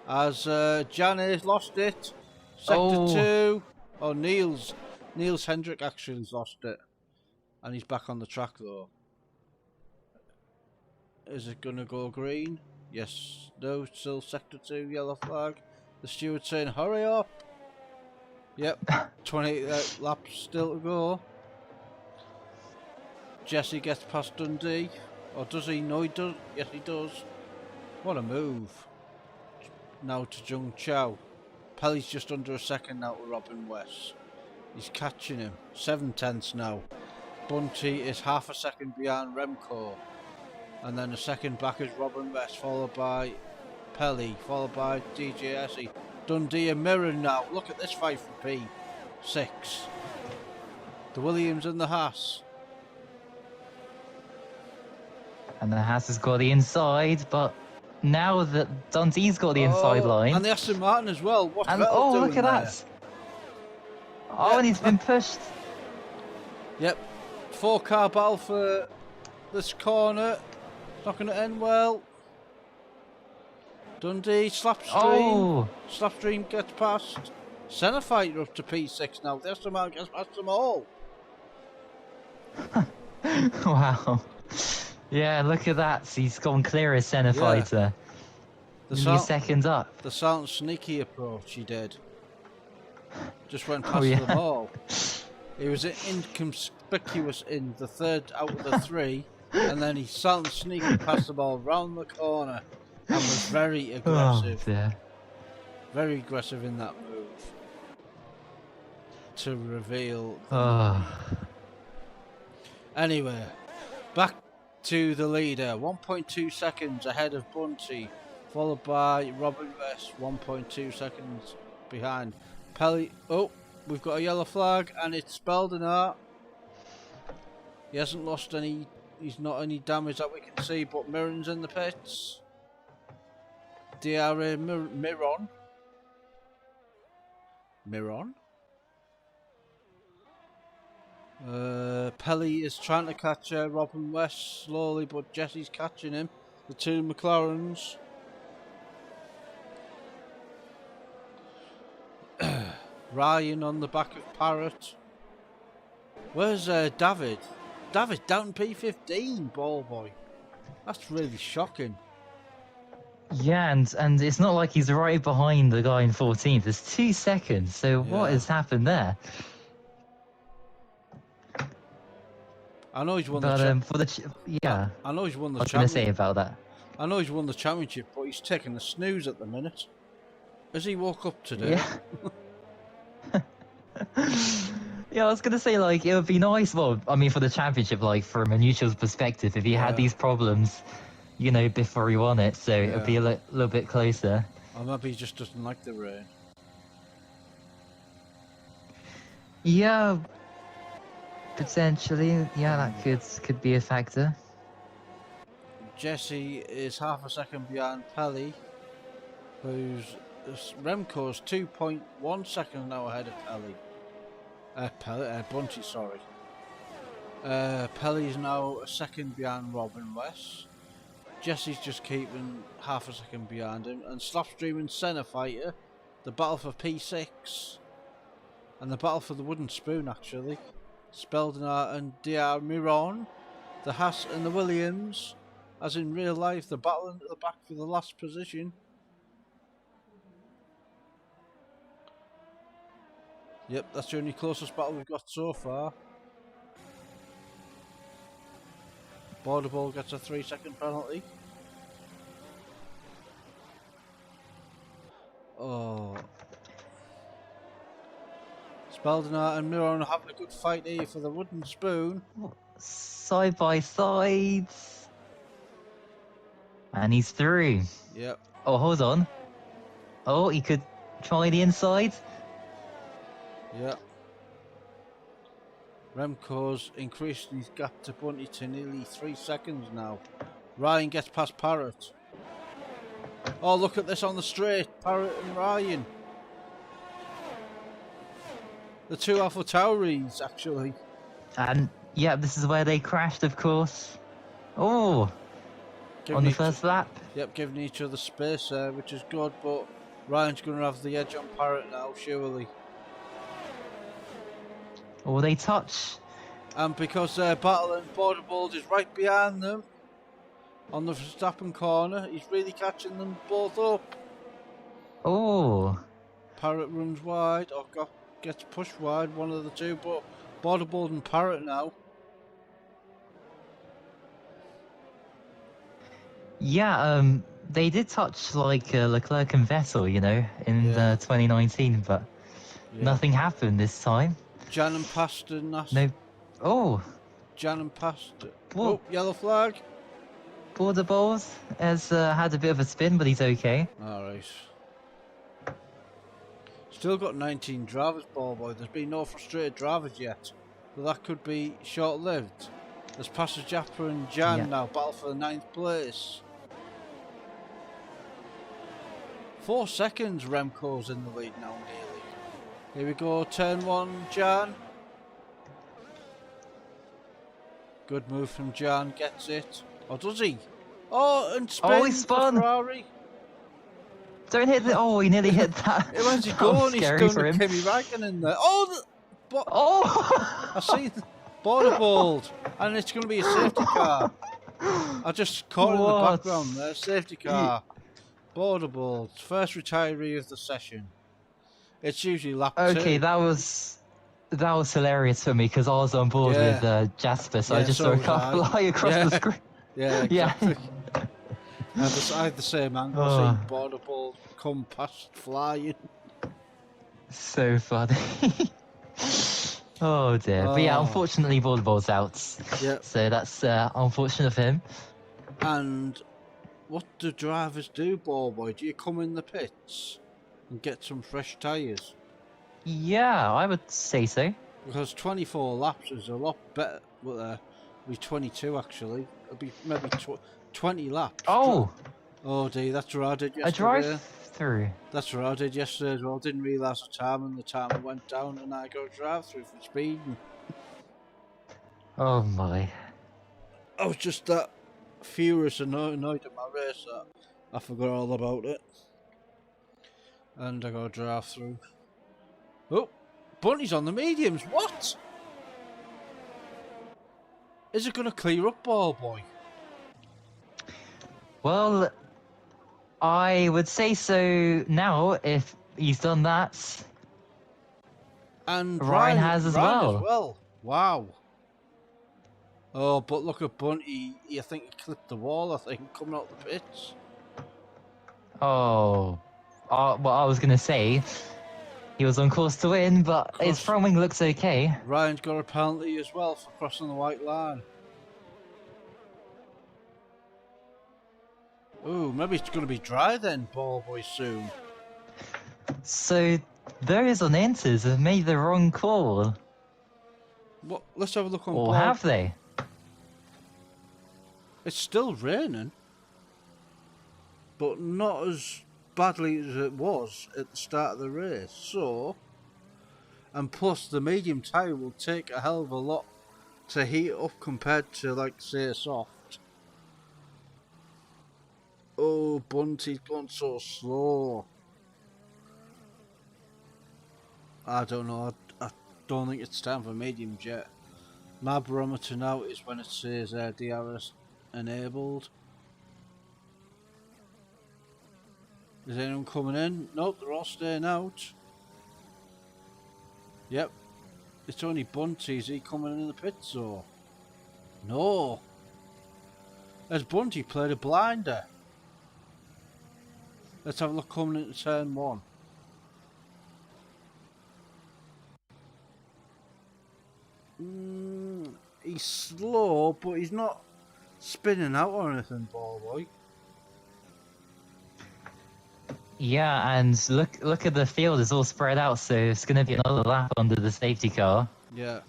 As Janet lost it. Sector 2. Oh, Niels Hendrick actually lost it. And he's back on the track though. Is it going to go green? Yes. No, still sector 2, yellow flag. The steward saying hurry up. Yep. 28 laps still to go. Jesse gets past Dundee. Or does he? No, he does. Yes, he does. What a move. Now to Jung Chow. Pelly's just under a second now to Robin West. He's catching him. 7/10 now. Bunty is half a second behind Remco. And then a second back is Robin West, followed by Pelly, followed by DJ Essie. Dundee and Mirren now. Look at this fight for P6. The Williams and the Haas. And the Haas has got the inside, but now that Dundee's got the inside line. And the Aston Martin as well. What's And Vettel doing look at there? that! Oh, and he's been pushed. Yep. 4-car battle for this corner. It's not going to end well. Dundee, Slapstream. Oh! Slapstream gets past. Centre fighter up to P6 now. The Aston Martin gets past them all. Wow. Yeah, look at that. He's gone clear as centre fighter. He's seconds up. The silent sneaky approach he did. Just went past them all. He was inconspicuous in the third out of the 3, and then he silent sneaky past them all round the corner and was very aggressive. Oh, dear. Very aggressive in that move to reveal. Anyway, back to the leader. 1.2 seconds ahead of Bunty, followed by Robin West. 1.2 seconds behind. Pelly. Oh, we've got a yellow flag, and it's Beldenart. He hasn't lost any. He's not any damage that we can see, but Mirren's in the pits. DRA Miron. Pelly is trying to catch Robin West slowly, but Jesse's catching him. The two McLarens. Ryan on the back of Parrott. Where's David? David down P15, ball boy. That's really shocking. Yeah, and it's not like he's right behind the guy in 14th. It's 2 seconds. So what has happened there? I know he's won but, the I know he's won the championship. I was going to say about that. I know he's won the championship, but he's taking a snooze at the minute. Has he woke up today? Yeah. Yeah, I was going to say, like, it would be nice, well, I mean, for the championship, like, from a neutral's perspective, if he had these problems, you know, before he won it, so it would be a little bit closer. Or maybe he just doesn't like the rain. Yeah, potentially. Yeah, that could be a factor. Jesse is half a second behind Pelly, who's Remco's 2.1 seconds now ahead of Pelly. Bunty, sorry. Pelly's now a second behind Robin West. Jesse's just keeping half a second behind him, and Slapstream and Centre Fighter, the battle for P6, and the battle for the wooden spoon actually. Speldenar and DR Miron, the Haas and the Williams, as in real life, the battle at the back for the last position. Yep, that's the only closest battle we've got so far. Border Ball gets a 3-second penalty. Oh. Speldenar and Miron are having a good fight here for the wooden spoon. Side by side. And he's through. Yep. Oh, hold on. Oh, he could try the inside. Yep. Remco's increased his gap to Bunty to nearly 3 seconds now. Ryan gets past Parrott. Oh, look at this on the straight. Parrott and Ryan. The two Alpha Tauris, actually. And, yeah, this is where they crashed, of course. Oh, on the first lap. Yep, giving each other space there, which is good, but Ryan's going to have the edge on Parrott now, surely. Oh, they touch. And because they're battling, Borderbold is right behind them on the Verstappen corner. He's really catching them both up. Oh. Parrott runs wide, or gets pushed wide, one of the two, but Borderbold and Parrott now. Yeah, they did touch like Leclerc and Vettel, you know, in 2019, but nothing happened this time. Jan and Pastor. No. Oh. Jan and Pastor. Oh, yellow flag. Border Balls has had a bit of a spin, but he's okay. Alright. Still got 19 drivers, ball boy. There's been no frustrated drivers yet. So that could be short-lived. There's Pastor Japper and Jan now battle for the 9th place. 4 seconds, Remco's in the lead now nearly. Here we go, turn 1, Jan. Good move from Jan, gets it. Or does he? Oh, and spin he spun! Ferrari. Don't hit the... Oh, he nearly hit that. Where's he That going? was He's scary going for to him. Kimi Räikkönen there. Oh! Oh! I see the border balled. And it's going to be a safety car. I just caught it in the background there. Safety car. Border balled. First retiree of the session. It's usually lap 2. Okay, that was hilarious for me because I was on board with Jasper, so I just saw a car fly across the screen. Yeah, exactly. I had the same angle, seeing border ball come past flying. So funny. Oh dear. But yeah, unfortunately border ball's out. Yep. So that's unfortunate of him. And what do drivers do, ball boy? Do you come in the pits and get some fresh tyres? Yeah, I would say so. Because 24 laps is a lot better. Well, it'll be 22 actually. It'll be maybe 20 laps. Oh dear, that's what I did yesterday. A drive-through. That's what I did yesterday as well. Didn't realise the time, and the timer went down, and I got a drive-through for speeding. Oh my. I was just that furious and annoyed at my race that I forgot all about it. And I got a drive-through. Oh, Bunny's on the mediums. What? Is it going to clear up, ball boy? Well, I would say so now if he's done that. And Ryan has as well. Wow. Oh, but look at Bunty. I think he clipped the wall, I think, coming out the pits. Oh. Well, I was going to say he was on course to win, but his front wing looks okay. Ryan's got a penalty as well for crossing the white line. Ooh, maybe it's going to be dry then, ball boy, soon. So, those on enters have made the wrong call. What? Let's have a look on Or ball. have they? It's still raining, but not as badly as it was at the start of the race. So, and plus the medium tyre will take a hell of a lot to heat up compared to, like, say, a soft. Oh, Bunty's gone so slow. I don't know. I don't think it's time for mediums yet. My barometer now is when it says DRS enabled. Is anyone coming in? Nope, they're all staying out. Yep. It's only Bunty. Is he coming in the pits or? No. Has Bunty played a blinder? Let's have a look coming into turn 1. He's slow, but he's not spinning out or anything, ball boy. Yeah, and look at the field, it's all spread out, so it's going to be another lap under the safety car. Yeah.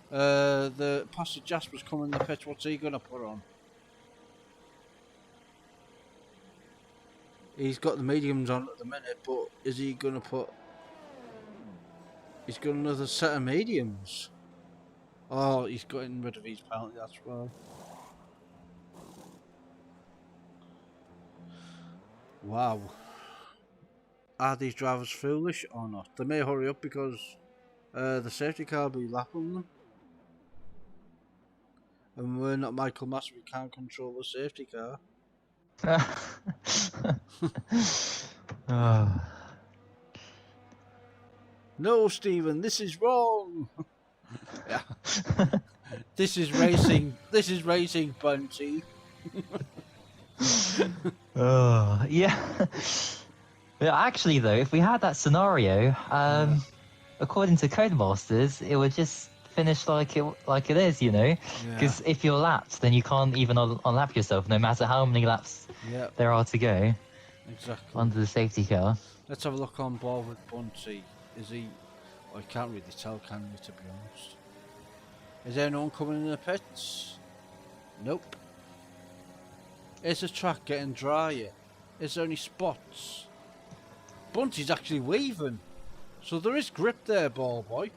The Pastor Jasper's coming in the pitch. What's he going to put on? He's got the mediums on at the minute, but is he going to put... He's got another set of mediums. Oh, he's getting rid of his penalty, that's why. Wow. Are these drivers foolish or not? They may hurry up because the safety car will be lapping them. And we're not Michael Massey, we can't control the safety car. Oh. No, Stephen, this is wrong. Yeah. This is racing. This is racing, Bunty. Oh, yeah. Yeah. Actually, though, if we had that scenario, according to Codemasters, it would just finish like it is, you know. Because if you're lapped, then you can't even unlap yourself, no matter how many laps there are to go. Exactly. Under the safety car. Let's have a look on board with Bunty. Is he? I can't really tell, can we? To be honest. Is anyone coming in the pits? Nope. Is the track getting drier? Is there any spots? Bunty's actually weaving. So there is grip there, ball boy.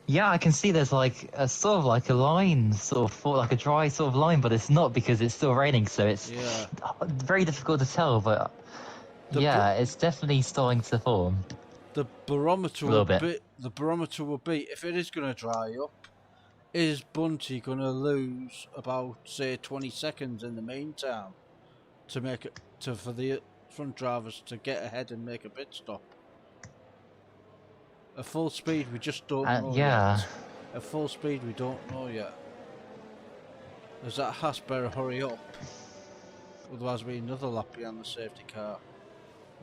Yeah, I can see there's like a sort of like a line, sort of like a dry sort of line, but it's not because it's still raining, so it's very difficult to tell. But yeah, it's definitely starting to form. The barometer a little bit. The barometer will be if it is going to dry up. Is Bunty going to lose about say 20 seconds in the meantime to make it for the front drivers to get ahead and make a pit stop? At full speed, we just don't know yet. At full speed, we don't know yet. Does that Haas better hurry up? Otherwise, we another lap behind the safety car.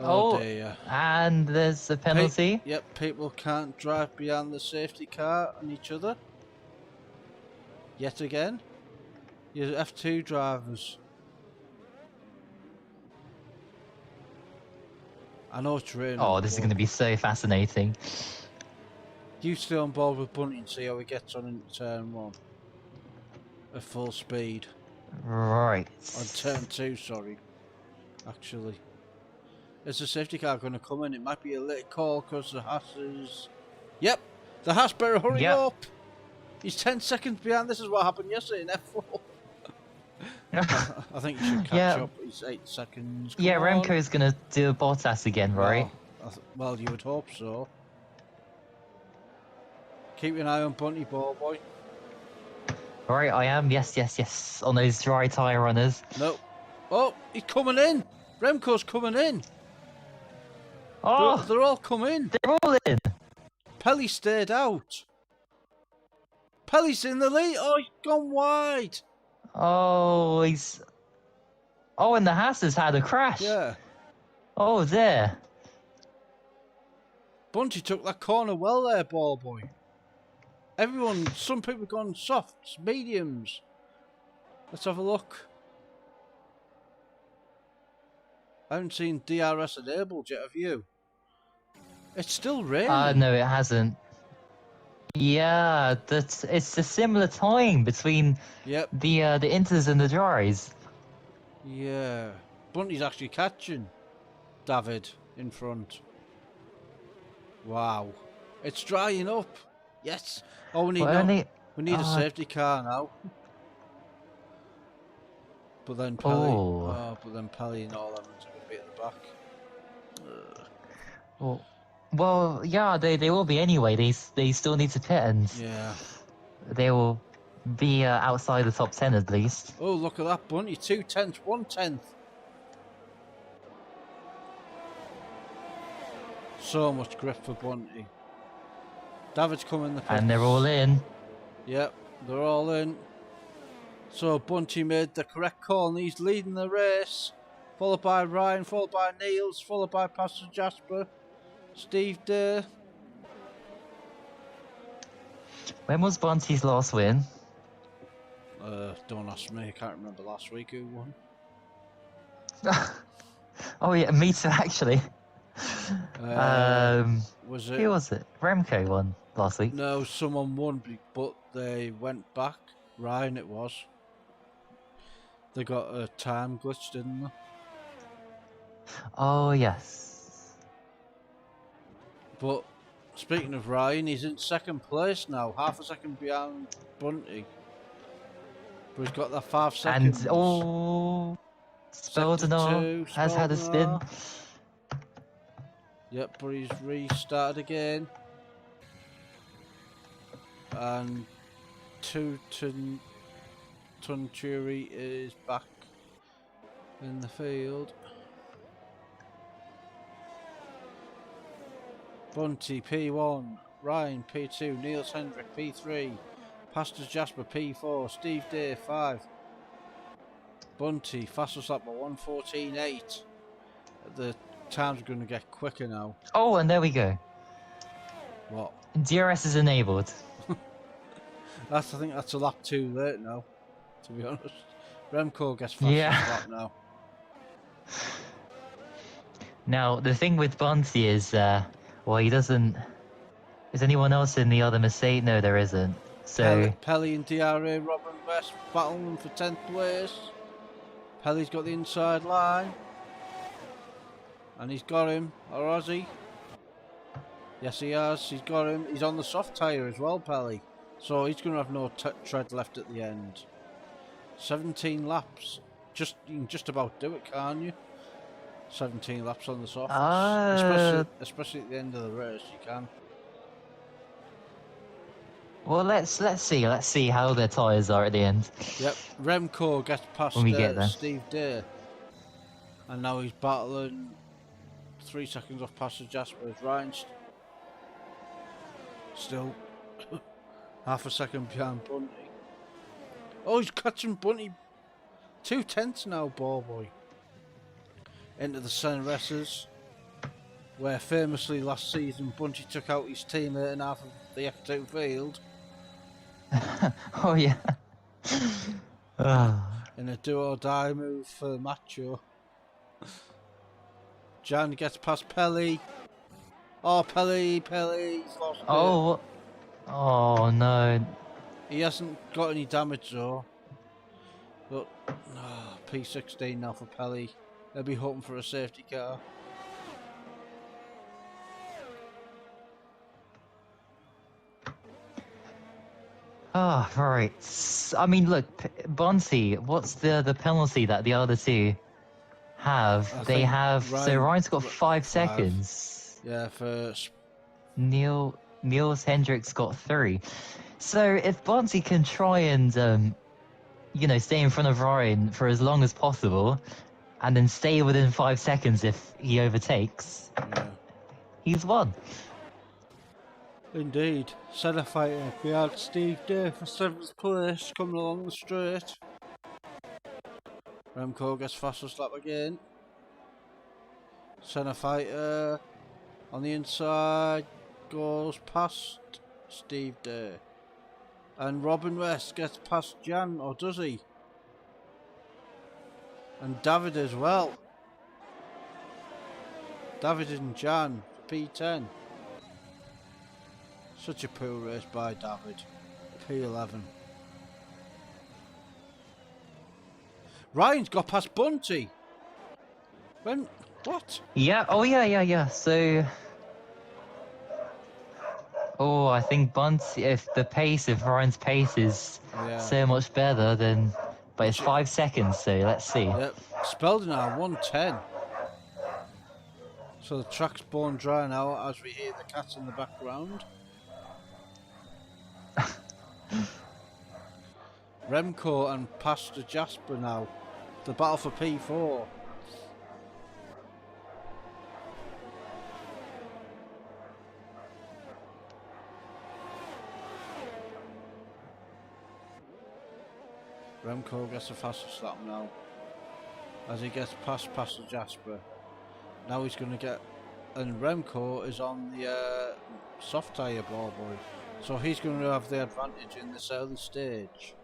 Oh dear. And there's a penalty. Yep, people can't drive behind the safety car on each other. Yet again. Your F2 drivers. I know it's raining. Oh, this is going to be so fascinating. You stay on board with Bunty and see how he gets on into turn 1. At full speed. Right. On turn 2, sorry. Actually. Is the safety car going to come in? It might be a late call because the Haas is... Yep! The Haas better hurry up! He's 10 seconds behind. This is what happened yesterday in F4. I think you should catch up. He's 8 seconds. Come on. Remco's going to do a Bottas again, right? Well, you would hope so. Keep an eye on Bunty, ball boy. Right, I am. Yes. On those dry tyre runners. No. Oh, he's coming in. Remco's coming in. Oh, they're all coming. They're all in. Pelly stayed out. Pelly's in the lead. Oh, he's gone wide. Oh, he's... Oh, and the Haas has had a crash. Yeah. Oh, there. Bunty took that corner well there, ball boy. Some people have gone softs, mediums. Let's have a look. I haven't seen DRS enabled yet, have you? It's still raining. No, it hasn't. Yeah, it's a similar time between the inters and the dries. Yeah. Bunty's actually catching David in front. Wow. It's drying up. Yes. Oh, we need a safety car now. But then Pelly, Pelly and all them are going to be at the back. Well, yeah, they will be anyway. They still need to pit, and they will be outside the top 10 at least. Oh, look at that, Bunty! 2/10, 1/10. So much grip for Bunty. David's coming in the pits. And they're all in. Yep, they're all in. So Bunty made the correct call and he's leading the race. Followed by Ryan, followed by Niels, followed by Pastor Jasper, Steve Day. When was Bunty's last win? Don't ask me, I can't remember last week who won. Oh yeah, me too actually. Was it? Who was it? Remco won last week. No, someone won, but they went back. Ryan it was. They got a time glitch, didn't they? Oh yes. But speaking of Ryan, he's in second place now, half a second behind Bunty. But he's got that 5 seconds. And Speldonor has had a spin. Yep, but he's restarted again. And Tunturi is back in the field. Bunty P1, Ryan P2, Niels Hendrick P3, Pastor Jasper P4, Steve Day 5. Bunty fastest lap by 1:14.8. The time's going to get quicker now. Oh, and there we go. What? DRS is enabled. I think that's a lap too late now, to be honest. Remco gets fastest lap now. Now, the thing with Bunty is, well, he doesn't... Is anyone else in the other Mercedes? No, there isn't. So Pelly and DRA, Robin West battling for 10th place. Pelly's got the inside line. And he's got him, or has he? Yes, he has. He's got him. He's on the soft tyre as well, Pelly. So he's going to have no tread left at the end. 17 laps. You can just about do it, can't you? 17 laps on the softs. Especially at the end of the race, you can. Well, let's see how their tyres are at the end. Yep, Remco gets past when we get there. Steve Day. And now he's battling 3 seconds off Pastor Jasper. Ryan's still half a second behind Bunty. Oh, he's catching Bunty. 2/10 now, ball boy. Into the Senresses, where famously last season Bunty took out his teammate in half of the F2 field. Oh yeah. In a do or die move for Macho. Jan gets past Pelly. Oh, Pelly's lost it. Oh no. He hasn't got any damage though. But P16 now for Pelly. They'll be hoping for a safety car. Ah, right. I mean, look, Bonsi, what's the penalty that the other two have? They have. So Ryan's got 5 seconds. Yeah, for Niels Hendricks got 3. So if Bonsi can try and stay in front of Ryan for as long as possible, and then stay within 5 seconds if he overtakes, he's won. Indeed. Centre fighter behind Steve Day for 7th place, coming along the straight. Remco gets fastest lap again. Centre fighter on the inside goes past Steve Day. And Robin West gets past Jan, or does he? And David as well. David and Jan for P10. Such a poor race by David. P11. Ryan's got past Bunty. What? Yeah, yeah. So... Oh, I think Bunty, if Ryan's pace is so much better, then... But it's 5 seconds, so let's see. Yep. Spelden are 110. So the track's bone dry now as we hear the cats in the background. Remco and Pastor Jasper now. The battle for P4. Remco gets the fastest lap now. As he gets past Pastor Jasper. Now he's going to get... And Remco is on the soft tyre, ball boy. So he's going to have the advantage in this early stage.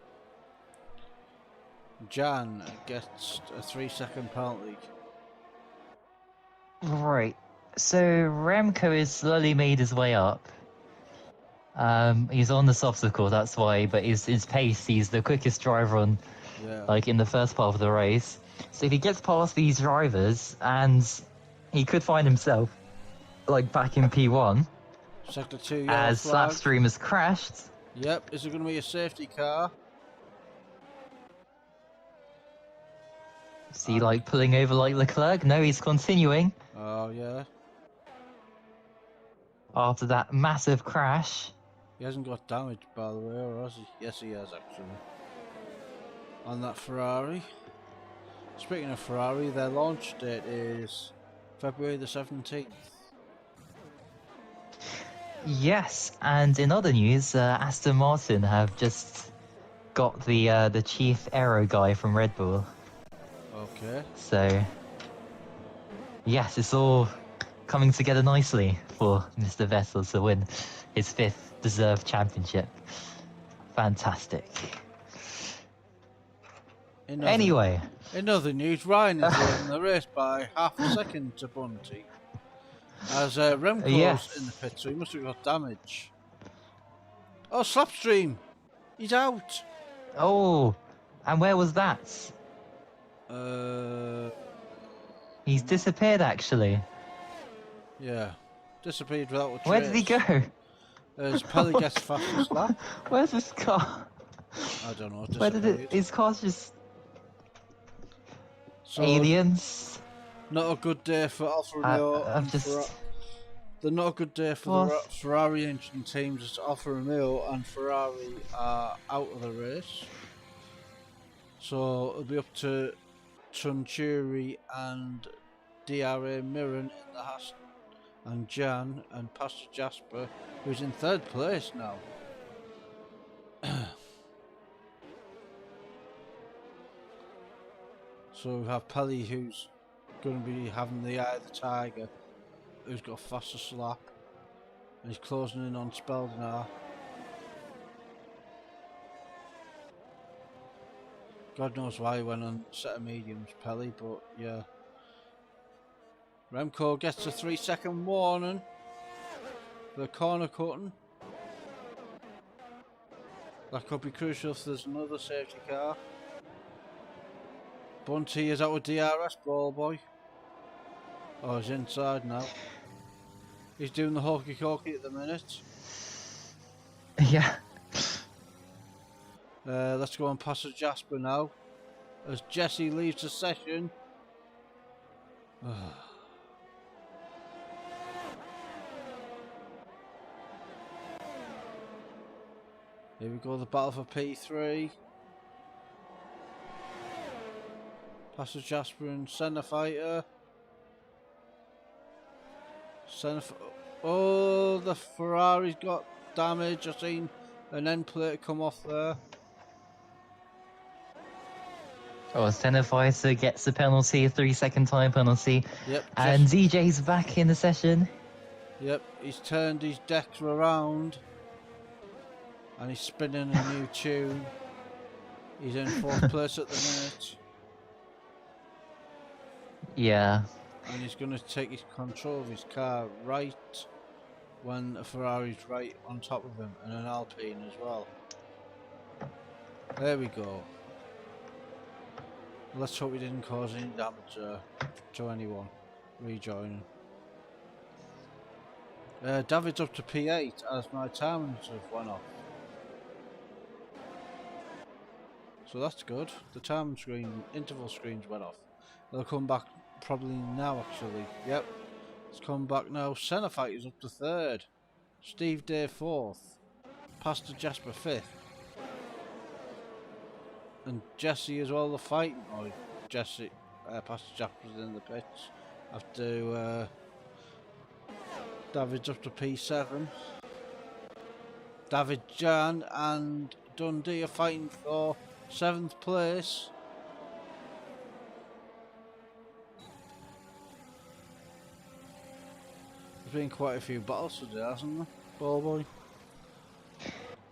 Jan gets a 3-second penalty. Right. So Remco has slowly made his way up. He's on the softs, of course, that's why, but his pace, he's the quickest driver on, in the first part of the race. So if he gets past these drivers, and he could find himself, back in P1, Sector 2 as Slapstream has crashed. Yep, is it going to be a safety car? Is he, pulling over like Leclerc? No, he's continuing. Oh, yeah. After that massive crash. He hasn't got damage, by the way, or has he? Yes, he has, actually. On that Ferrari. Speaking of Ferrari, their launch date is February the 17th. Yes, and in other news, Aston Martin have just got the chief aero guy from Red Bull. Okay. So, yes, it's all coming together nicely for Mr. Vettel to win his 5th deserved championship. Fantastic. Anyway. In other news, Ryan is winning the race by half a second to Bunty. As Remco's in the pit, so he must have got damage. Oh, Slapstream He's out. Oh, and where was that? He's disappeared, actually. Yeah, disappeared without a trace. Where did he go? As Pelly gets fastest lap. Where's his car? I don't know. Where did it? His car's just so, aliens. Not a good day for Alfa Romeo and Ferrari. They're not a good day for the Ferrari engine teams as Alfa Romeo and Ferrari are out of the race. So it'll be up to Tuncuri and DRA Mirren in the Haas, and Jan and Pastor Jasper, who's in 3rd place now. So we have Pelly, who's going to be having the eye of the tiger, who's got fastest lap, and he's closing in on Speldenar. God knows why he went on a set of mediums, Pelly, but yeah. Remco gets a 3-second warning for the corner cutting. That could be crucial if there's another safety car. Bunty is out with DRS, ball boy. Oh, he's inside now. He's doing the hokey cokey at the minute. Yeah. Let's go on past Jasper now. As Jesse leaves the session. Here we go, the battle for P3. Pastor Jasper and Senna Fighter. Oh, the Ferrari's got damage. I've seen an end plate come off there. Oh, Senna Fighter gets a penalty, a 3-second time penalty. Yep. And DJ's back in the session. Yep, he's turned his decks around. And he's spinning a new tune. He's in 4th place at the minute. Yeah. And he's going to take his control of his car right when a Ferrari's right on top of him, and an Alpine as well. There we go. Let's hope he didn't cause any damage to anyone rejoining. David's up to P8 as my timings have went off. So that's good. The time screen, interval screens went off. They'll come back probably now actually. Yep. It's come back now. Senna Fighter's up to 3rd. Steve Day 4th. Pastor Jasper 5th. And Jesse as well, the fighting. Oh, Jesse, Pastor Jasper's in the pits. After David's up to P7. David, Jan and Dundee are fighting for 7th place. There's been quite a few battles today, hasn't there, ball boy?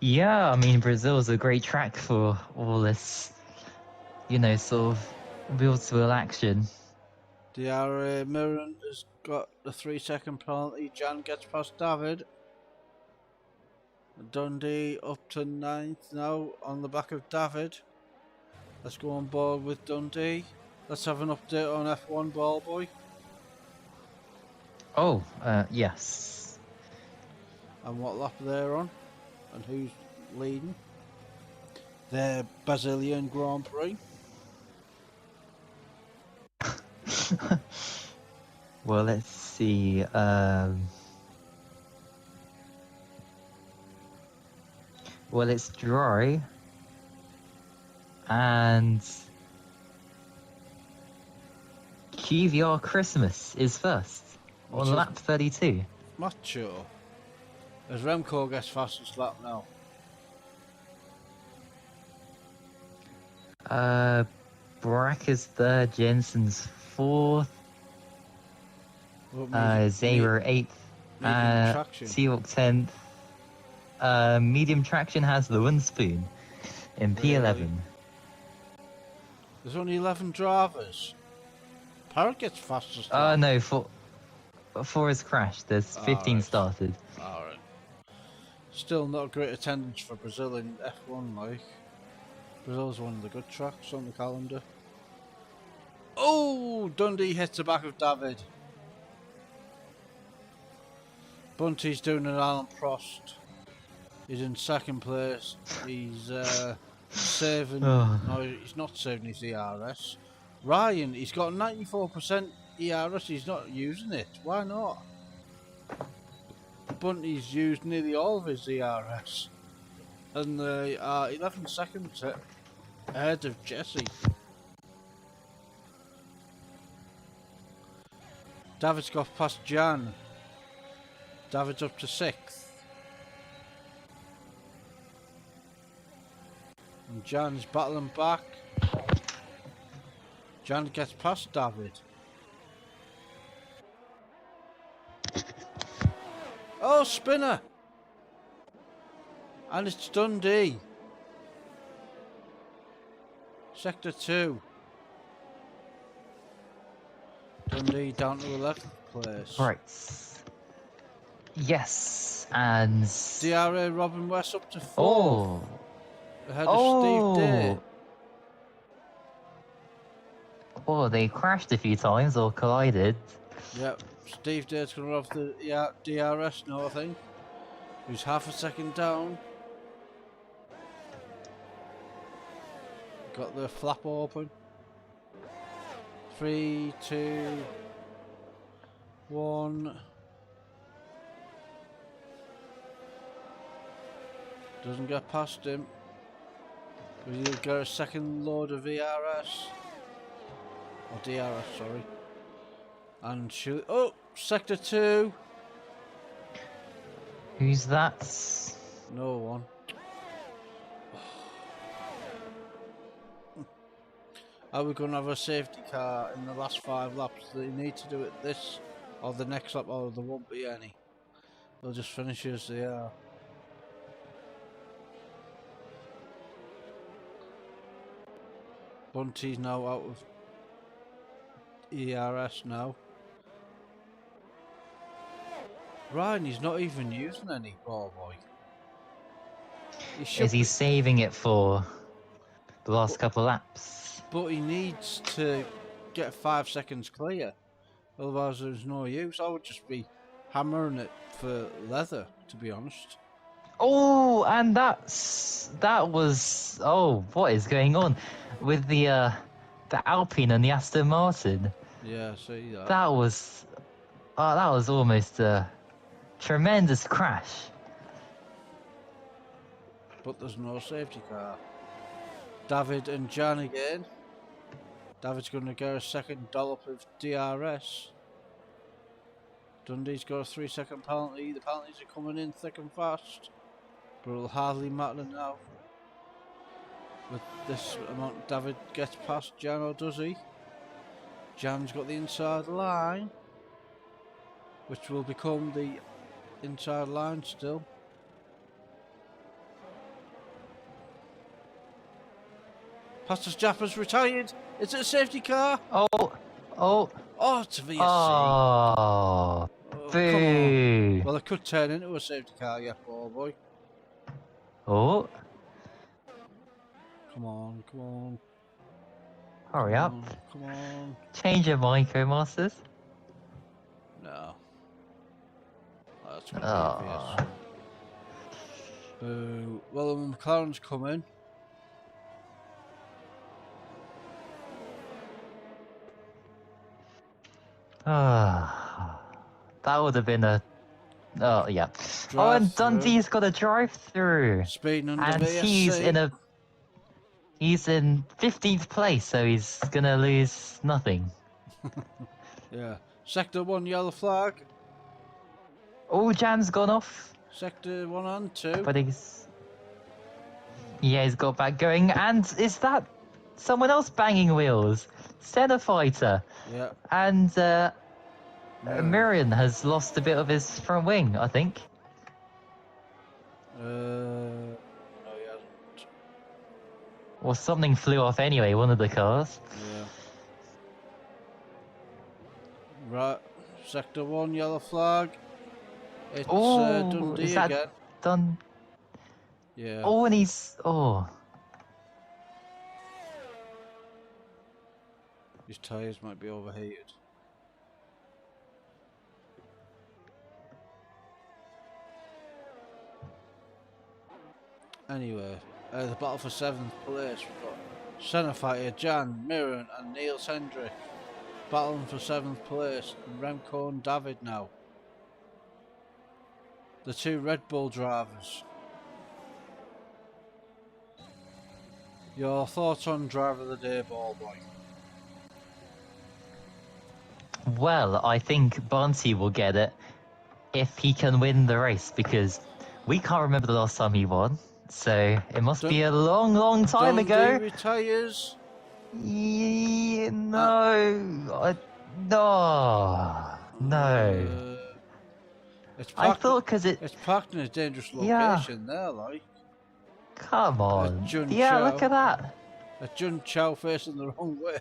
Yeah, I mean, Brazil's a great track for all this, you know, sort of wheel-to-wheel action. DRA Mirren has got a 3-second penalty. Jan gets past David. Dundee up to 9th now on the back of David. Let's go on board with Dundee. Let's have an update on F1, ball boy. Oh, yes. And what lap they're on, and who's leading. The Brazilian Grand Prix. Well, let's see. Well, it's dry. And QVR Christmas is first on lap 32. Not sure. As Remco gets fastest lap now. Brack is 3rd, Jensen's 4th, Zayra 8th, Seawalk 10th. Medium traction has the Winspoon in P11. There's only 11 drivers. Parrot gets fastest lap. No, 4 has crashed. There's 15 started. Alright. Still not a great attendance for Brazil in F1, like. Brazil's one of the good tracks on the calendar. Oh! Dundee hits the back of David. Bunty's doing an Alan Prost. He's in second place. He's saving. No, he's not saving his ERS. Ryan, he's got 94% ERS. He's not using it. Why not? Bunty's used nearly all of his ERS. And they are 11 seconds ahead of Jesse. David's got past Jan. David's up to 6th. And Jan's battling back. Jan gets past David. Oh, spinner! And it's Dundee. Sector 2. Dundee down to 11th place. Right. Yes, and... DRA Robin West up to 4th. Oh! Ahead of Steve Day. Oh, they crashed a few times or collided. Yep, Steve Day's going to have the DRS now, I think. He's half a second down. Got the flap open. 3, 2, 1. Doesn't get past him. Will you get a second load of ERS? Or DRS, sorry. And shoot. Oh! Sector 2! Who's that? No one. Are we going to have a safety car in the last 5 laps? They need to do it this or the next lap, or there won't be any. They'll just finish as they are. Bunty's now out of ERS now. Ryan, he's not even using any, poor boy. Is he saving it for the last couple of laps? But he needs to get 5 seconds clear. Otherwise there's no use. I would just be hammering it for leather, to be honest. Oh, and that was... Oh, what is going on with the Alpine and the Aston Martin? Yeah, see that. That was almost a tremendous crash. But there's no safety car. David and Jan again. David's going to get a second dollop of DRS. Dundee's got a 3-second penalty. The penalties are coming in thick and fast. But it'll hardly matter now. With this amount, David gets past Jan, or does he? Jan's got the inside line, which will become the inside line still. Pastor's Japper's retired. Is it a safety car? Oh, it's a VSC. Oh, boo. Well, it could turn into a safety car, yeah, poor boy. Oh. Come on. Hurry up. Come on. Change your micro masters. No. That's going to be a VSC. Boo. Well, the McLaren's coming. That would have been a... Oh, yeah. Oh, and Dundee's got a drive-through. Speeding under and VSC. He's in 15th place, so he's gonna lose nothing. Yeah. Sector 1 yellow flag. Oh, Jan's gone off. Sector 1 and 2. But he's got back going. And is that someone else banging wheels? Senna Fighter. Yeah. And Miriam has lost a bit of his front wing, I think. No, he hasn't. Or something flew off anyway, one of the cars. Yeah. Right. Sector 1 yellow flag. It's Dundee again. done. Yeah. Oh, and he's His tyres might be overheated. Anyway, the battle for 7th place, we've got centre fighter Jan, Mirren and Niels Hendrick battling for 7th place, and Remco and David now. The two Red Bull drivers. Your thoughts on driver of the day, ball boy? Well, I think Barnty will get it if he can win the race, because we can't remember the last time he won. So it must be a long, long time ago. Dundee retires. Yeah, no, no. It's I parked, thought because it's parked in a dangerous location there, like. Come on. Jun Yeah, Chao. look at that. A Jun Chao facing the wrong way.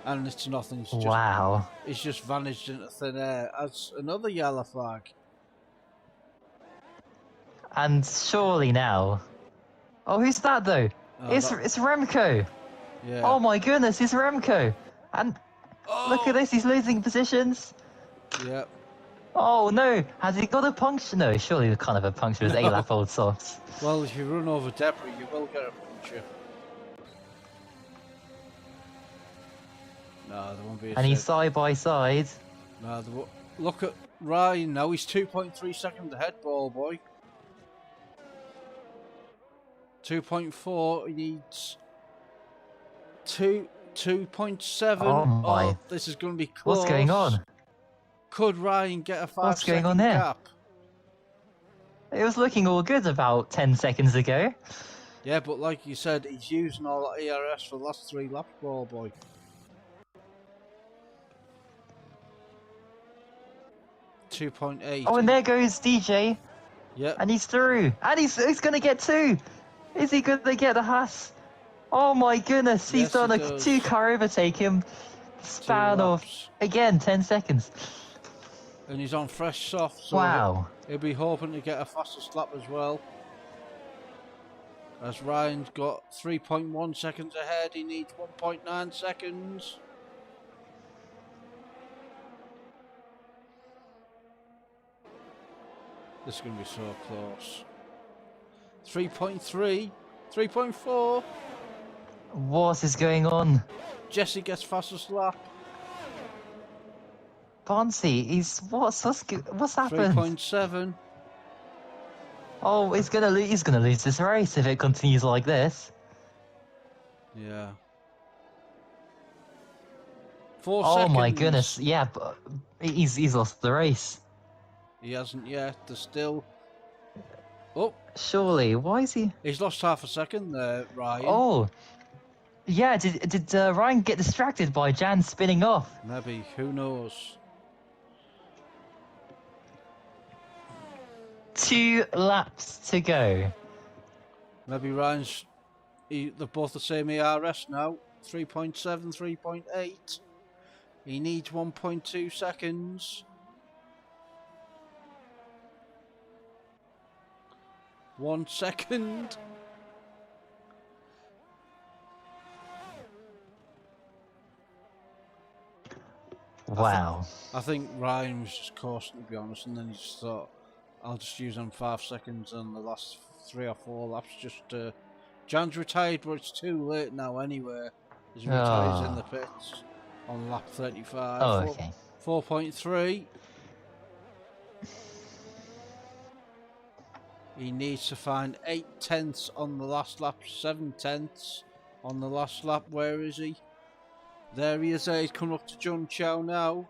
And it's nothing. It's just, wow. It's just vanished into thin air as another yellow flag. And surely now. Oh, who's that though? It's Remco. Yeah. Oh my goodness, it's Remco. And look at this, he's losing positions. Yep. Oh no, has he got a puncture? No, surely the kind of a puncture is a lap old softs. Well, if you run over debris, you will get a puncture. No, there won't be a And he's side by side. No, look at Ryan now, he's 2.3 seconds ahead, ball boy. 2.4, he needs 2.7. Oh my. Oh, this is going to be close. What's going on? Could Ryan get a 5 What's going second on there? gap? It was looking all good about 10 seconds ago. Yeah, but like you said, he's using all that ERS for the last 3 laps, ball boy. .8. Oh, and there goes DJ. Yep. And he's through. And he's going to get 2. Is he going to get the Haas? Oh my goodness, he's done a 2-car overtake him. Span of, again, 10 seconds. And he's on fresh soft, so wow. he'll be hoping to get a fastest lap as well. As Ryan's got 3.1 seconds ahead, he needs 1.9 seconds. This is going to be so close. 3.3, 3.4. What is going on? Jesse gets fastest lap. Bonsi, what's happened? 3.7. Oh, he's gonna lose this race if it continues like this. Yeah. 4 oh seconds. My goodness, yeah, but he's lost the race. He hasn't yet. There's still. Oh. Surely, why is he? He's lost half a second there, Ryan. Oh. Yeah, did Ryan get distracted by Jan spinning off? Maybe, who knows? 2 laps to go. Maybe Ryan's. They're both the same ERS now. 3.7, 3.8. He needs 1.2 seconds. 1 second. Wow. I think Ryan was just coursing, to be honest, and then he just thought, I'll just use them 5 seconds on the last 3 or 4 laps. Just Jan's retired, but it's too late now anyway. He's retired in the pits on lap 35. Oh, okay. 4.3. He needs to find 8 tenths on the last lap, 7 tenths on the last lap. Where is he? There he is. He's coming up to Jun Chao now.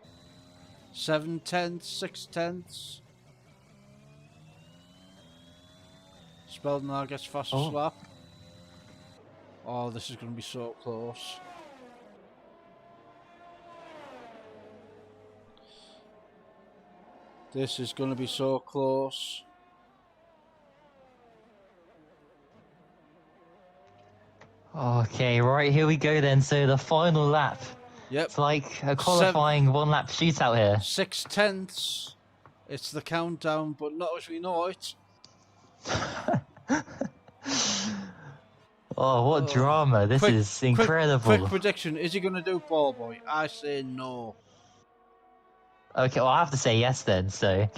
7 tenths, 6 tenths. Speldnar gets fastest lap. Oh, this is going to be so close. This is going to be so close. Okay, right, here we go then. So the final lap. Yep. It's like a qualifying 1-lap shootout here. 6 tenths. It's the countdown, but not as we know it. Oh, what drama! This is incredible. Quick prediction: is he going to do ball boy? I say no. Okay, well I have to say yes then. So,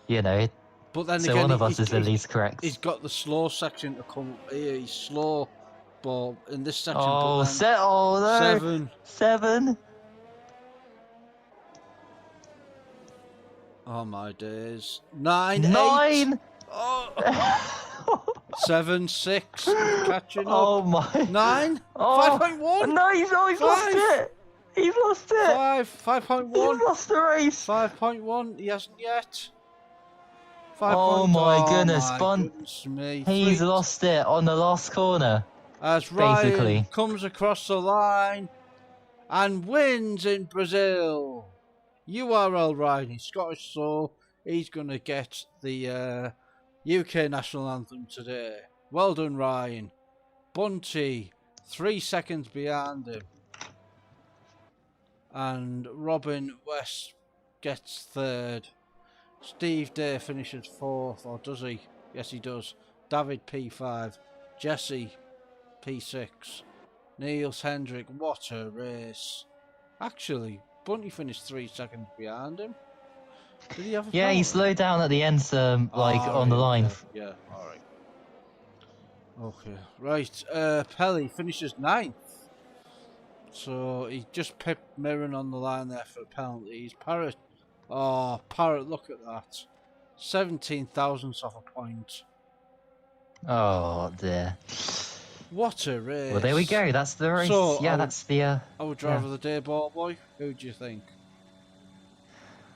you know. But then so again, one of us is at least correct. He's got the slow section to come here. He's slow ball in this section. Oh, but then oh no! 7. Oh my days! 9. 9. 8. Oh. 7, 6. Catching up. Oh my! 9. Oh. 5.1. No, he's lost it. He's lost it. 5.1. He's lost the race. 5.1. He hasn't yet. 5. Oh my goodness, goodness me. He's lost it on the last corner. As Ryan basically comes across the line and wins in Brazil. URL Ryan, he's Scottish, so he's going to get the UK national anthem today. Well done, Ryan. Bunty, 3 seconds behind him. And Robin West gets 3rd. Steve Day finishes 4th, or does he? Yes, he does. David P5. Jesse P6. Niels Hendrick, what a race. Actually, Bunty finished 3 seconds behind him. Did he have a penalty? He slowed down at the end, on the line. Yeah, alright. Okay, right. Pelly finishes 9th. So he just pipped Mirren on the line there for penalties. Parrott. Oh, Parrott, look at that. 17 thousandths off a point. Oh dear. What a race. Well, there we go. That's the race. So, that's the... Our driver of the day, ball boy. Who do you think?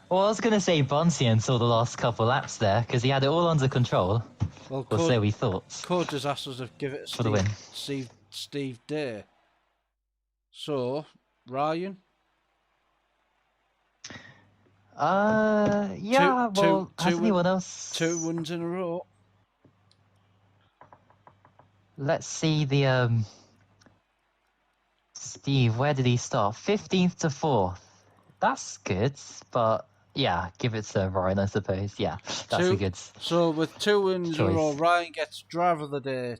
Well, I was going to say Bunty until the last couple laps there, because he had it all under control. Well, so we thought. Code Disasters have given it for the win. Steve Day. So, Ryan? Has anyone else? 2 wins in a row. Let's see the Steve, where did he start? 15th to 4th. That's good, but yeah, give it to Ryan, I suppose. Yeah, that's a good. So with 2 wins choice. in a row, Ryan gets driver of the day.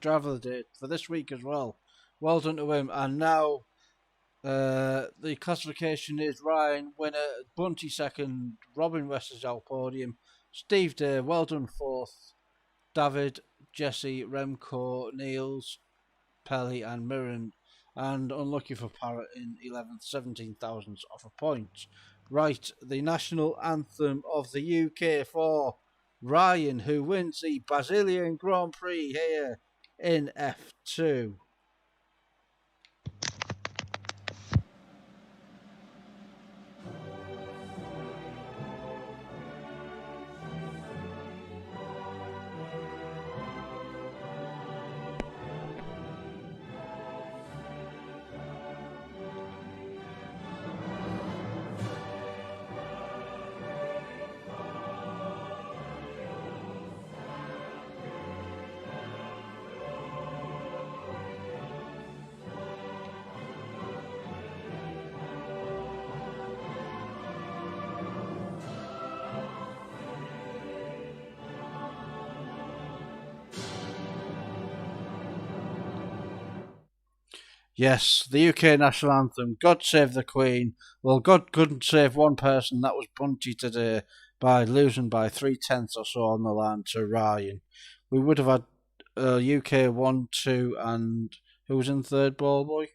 Driver of the day for this week as well. Well done to him. And now the classification is Ryan winner, Bunty 2nd, Robin West is out podium, Steve Day, well done 4th, David, Jesse, Remco, Niels, Pelly and Mirren, and unlucky for Parrott in 11th, 17 thousandths off a point. Right, the national anthem of the UK for Ryan, who wins the Brazilian Grand Prix here in F2. Yes, the UK national anthem, God Save the Queen. Well, God couldn't save one person, that was Bunty today, by losing by 3/10 or so on the line to Ryan. We would have had UK 1, 2, and who was in 3rd, ball boy?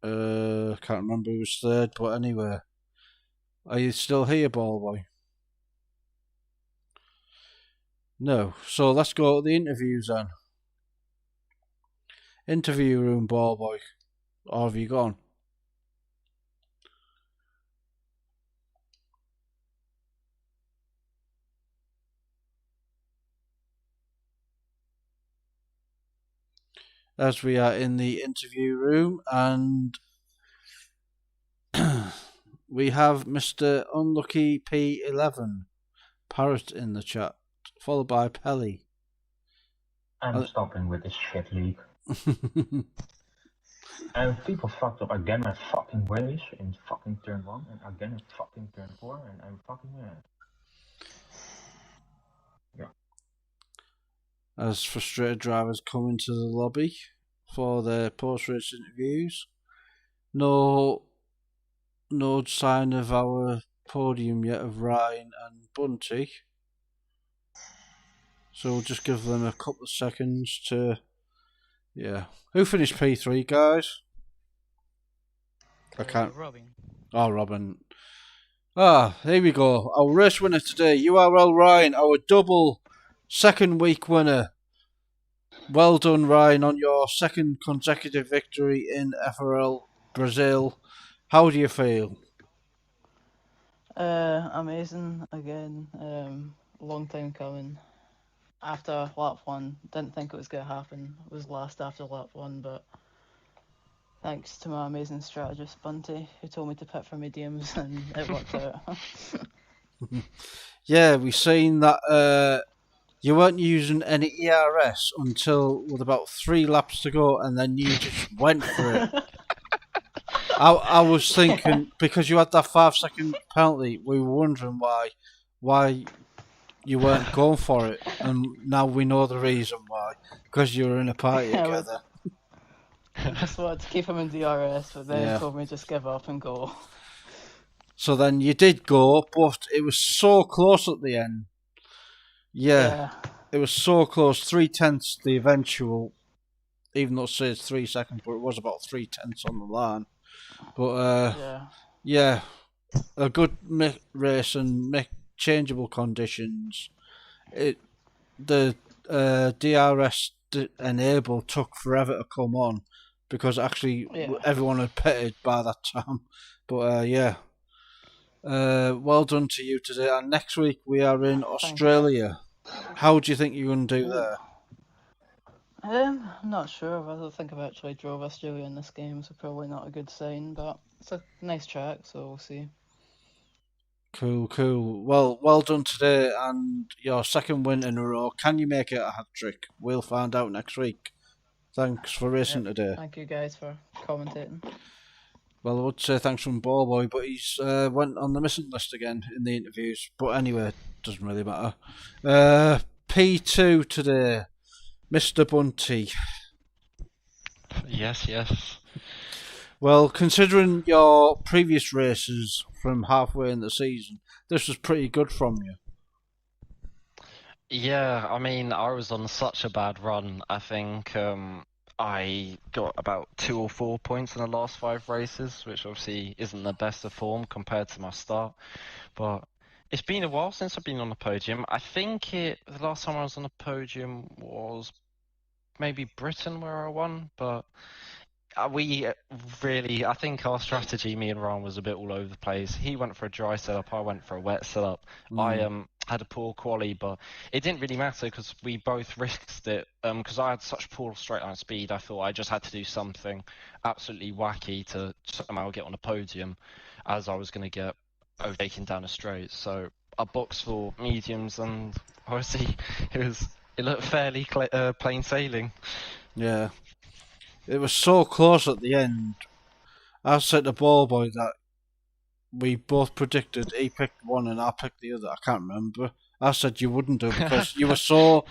Can't remember who was 3rd, but anyway. Are you still here, ball boy? No. So let's go to the interviews then. Interview room, ball boy. Or have you gone? As we are in the interview room, and we have Mr. Unlucky P11 Parrott in the chat, followed by Pelly. I'm stopping with this shit league. And people fucked up again my fucking race in fucking turn 1 and again in fucking turn 4 and I'm fucking mad. as frustrated drivers come into the lobby for their post-race interviews. No sign of our podium yet of Ryan and Bunty. So we'll just give them a couple of seconds to... Yeah. Who finished P3, guys? I can't... Robin. Oh, Robin. Here we go. Our race winner today, URL Ryan, our double second week winner. Well done, Ryan, on your second consecutive victory in FRL Brazil. How do you feel? Amazing again. Long time coming. After lap 1, didn't think it was going to happen. It was last after lap 1, but thanks to my amazing strategist Bunty, who told me to pit for mediums, and it worked out. Yeah, we've seen that you weren't using any ERS until with about 3 laps to go, and then you just went for it. I was thinking, because you had that 5-second penalty, we were wondering why you weren't going for it, and now we know the reason why. Because you were in a party together. I just wanted to keep him in DRS, but then he told me just give up and go. So then you did go, but it was so close at the end. Yeah. It was so close. 3/10 the eventual, even though it says 3 seconds, but it was about 3/10 on the line. But yeah, a good race and changeable conditions. The DRS enable took forever to come on because actually everyone had pitted by that time. But well done to you today. And next week we are in Australia. How do you think you're going to do there? I'm not sure. I don't think I've actually drove Australia in this game, so probably not a good sign, but it's a nice track, so we'll see. Cool. Well done today, and your second win in a row. Can you make it a hat-trick? We'll find out next week. Thanks for racing today. Thank you guys for commentating. Well, I would say thanks from Ballboy, but he's went on the missing list again in the interviews. But anyway, doesn't really matter. P2 today, Mr. Bunty. Yes. Well, considering your previous races from halfway in the season, this was pretty good from you. Yeah, I mean, I was on such a bad run. I think I got about 2 or 4 points in the last 5 races, which obviously isn't the best of form compared to my start. But it's been a while since I've been on the podium. I think the last time I was on the podium was maybe Britain where I won, but I think our strategy, me and Ryan, was a bit all over the place. He went for a dry setup, I went for a wet setup. I had a poor quali, but it didn't really matter because we both risked it. Because I had such poor straight line speed, I thought I just had to do something absolutely wacky to somehow get on a podium, as I was going to get overtaken down a straight. So I boxed for mediums, and obviously it looked fairly plain sailing. Yeah. It was so close at the end. I said to Ballboy that we both predicted he picked one and I picked the other. I can't remember. I said you wouldn't do because you were so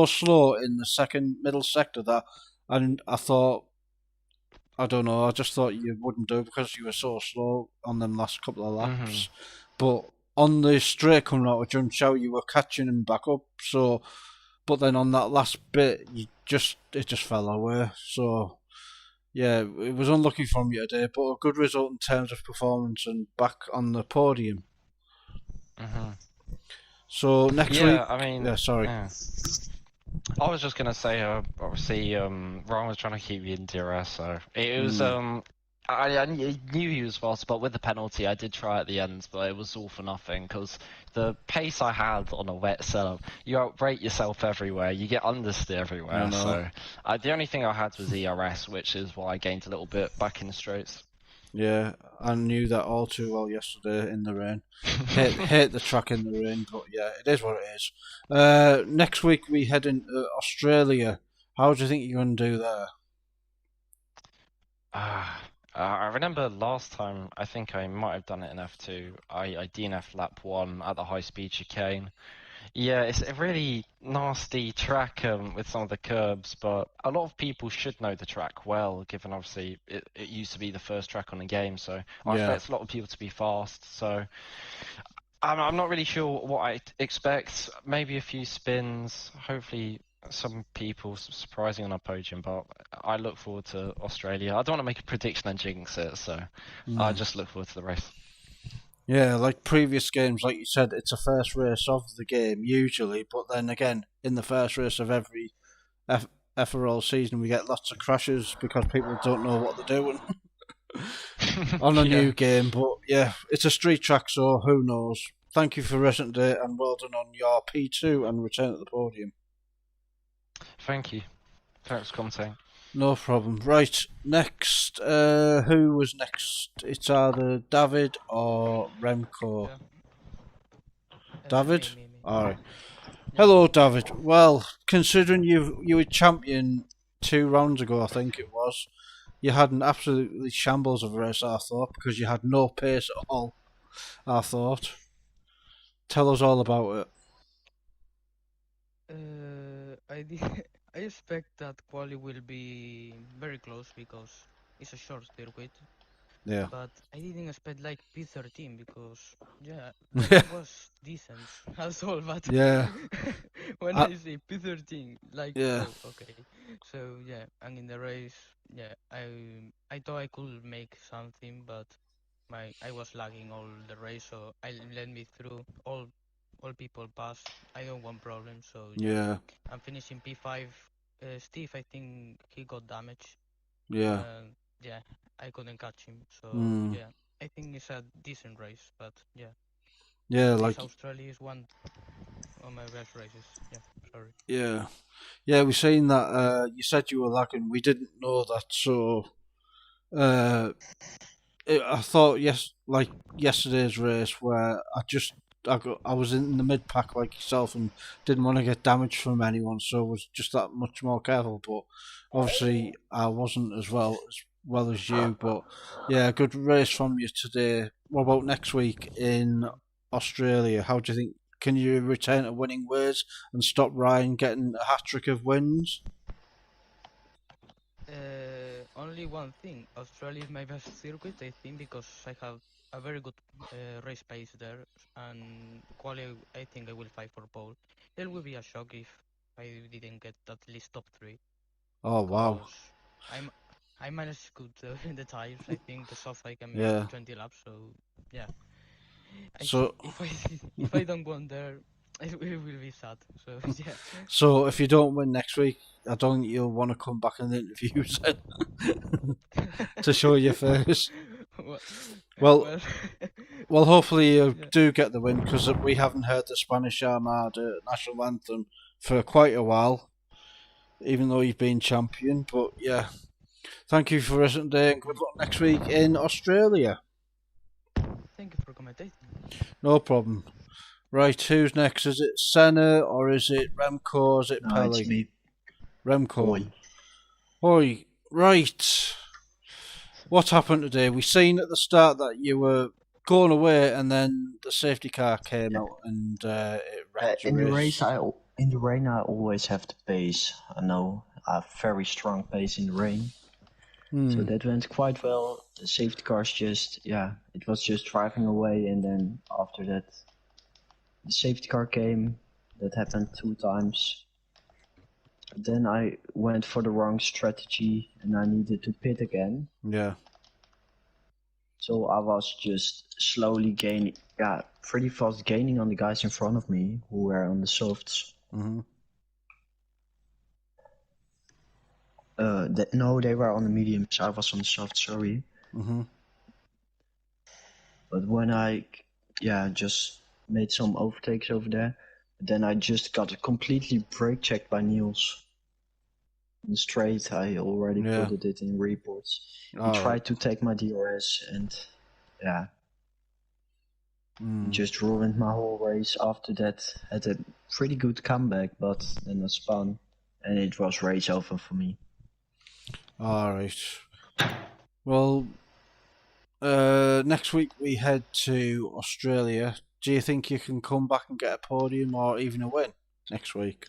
slow in the middle sector that, and I thought, I don't know, I just thought you wouldn't do because you were so slow on them last couple of laps. But on the straight coming out of Junshao, you were catching him back up. So, but then on that last bit, it just fell away. So, yeah, it was unlucky from you today, but a good result in terms of performance and back on the podium. So next week, I mean, sorry. Yeah. I was just gonna say, obviously, Ryan was trying to keep me in DRS, so it was. I knew he was fast, but with the penalty, I did try at the end, but it was all for nothing because the pace I had on a wet setup, you outrate yourself everywhere, you get understeer everywhere. So the only thing I had was ERS, which is why I gained a little bit back in the straights. Yeah, I knew that all too well yesterday in the rain. hate the track in the rain, but yeah, it is what it is. Next week we head into Australia. How do you think you're going to do there? I remember last time, I think I might have done it in F2. I DNF lap 1 at the high speed chicane. Yeah, it's a really nasty track with some of the curbs, but a lot of people should know the track well, given obviously it used to be the first track on the game, so I Yeah. expect a lot of people to be fast, so I'm not really sure what I expect. Maybe a few spins, hopefully some people surprising on our podium, but I look forward to Australia. I don't want to make a prediction and jinx it, so I just look forward to the race. Yeah, like previous games, like you said, it's a first race of the game usually, but then again, in the first race of every FRL season, we get lots of crashes because people don't know what they're doing on a new game. But yeah, it's a street track, so who knows? Thank you for racing today, and well done on your P2 and return to the podium. Thank you. Thanks for commenting. No problem. Right, next, who was next? It's either David or Remco. Yeah. David? Me. Alright. Yeah. Hello, David. Well, considering you were champion 2 rounds ago, I think it was, you had an absolutely shambles of a race, I thought, because you had no pace at all, I thought. Tell us all about it. I expect that quali will be very close because it's a short circuit. Yeah. But I didn't expect like P13 because it was decent as all. But Yeah. when I say P13, like yeah. oh, okay. So yeah, and in the race, I thought I could make something, but I was lagging all the race, so I let me through all people pass. I don't want problems, so Yeah. I'm finishing P5. Steve, I think he got damaged. Yeah. Yeah, I couldn't catch him. So yeah, I think it's a decent race, but yeah. Yeah, This like Australia is one of my best races. Yeah, sorry. yeah. Yeah, we seen that you said you were lagging. We didn't know that, so I thought like yesterday's race where I was in the mid pack like yourself and didn't want to get damaged from anyone, so was just that much more careful. But obviously, I wasn't as well as you. But yeah, good race from you today. What about next week in Australia? How do you think? Can you retain to winning ways and stop Ryan getting a hat trick of wins? Only one thing. Australia is my best circuit, I think, because I have a very good race pace there, and quali, I think I will fight for pole. It will be a shock if I didn't get at least top 3. Oh wow! I managed good the tires. I think the soft I can Yeah. make 20 laps. So yeah. So If I don't go there, it will be sad. So yeah. So if you don't win next week, I don't think you'll want to come back in the interviews to show your face. Well, hopefully you do get the win because we haven't heard the Spanish Armada national anthem for quite a while, even though you've been champion. But yeah, thank you for listening today and good luck next week in Australia. Thank you for commentating. No problem. Right, who's next? Is it Senna or is it Remco or is it Pelly? It's me. Remco. Oi. Right. What happened today? We seen at the start that you were going away and then the safety car came out and it wrecked your race. In the rain I always have the pace. I know I have very strong pace in the rain. So that went quite well. The safety cars it was just driving away, and then after that the safety car came. That happened 2 times. Then I went for the wrong strategy and I needed to pit again. Yeah. So I was just slowly pretty fast gaining on the guys in front of me who were on the softs. No, they were on the mediums. I was on the soft, sorry. But when I just made some overtakes over there, then I just got completely brake checked by Niels. In the straight, I already put it in reports. He tried to take my DRS and just ruined my whole race. After that, had a pretty good comeback, but then I spun and it was race over for me. Alright. Well, next week we head to Australia do you think you can come back and get a podium or even a win next week?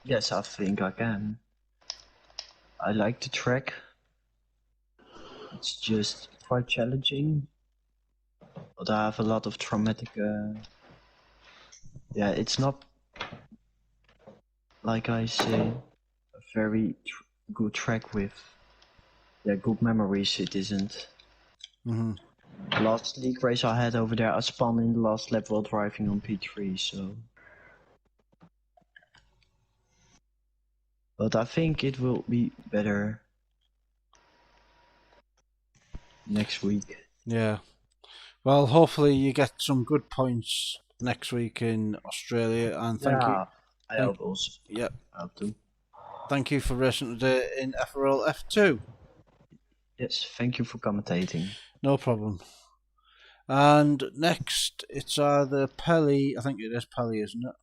Yes, I think I can. I like the track. It's just quite challenging. But I have a lot of traumatic... yeah, it's not, like I say, a very good track with good memories. It isn't. Mm-hmm. The last league race I had over there, I spun in the last lap while driving on P3, so... But I think it will be better next week. Yeah. Well, hopefully you get some good points next week in Australia, and thank you. I hope also. Yep. I hope too. Thank you for racing today in FRL F2. Yes, thank you for commentating. No problem. And next, it's either Pelly, I think it is Pelly, isn't it?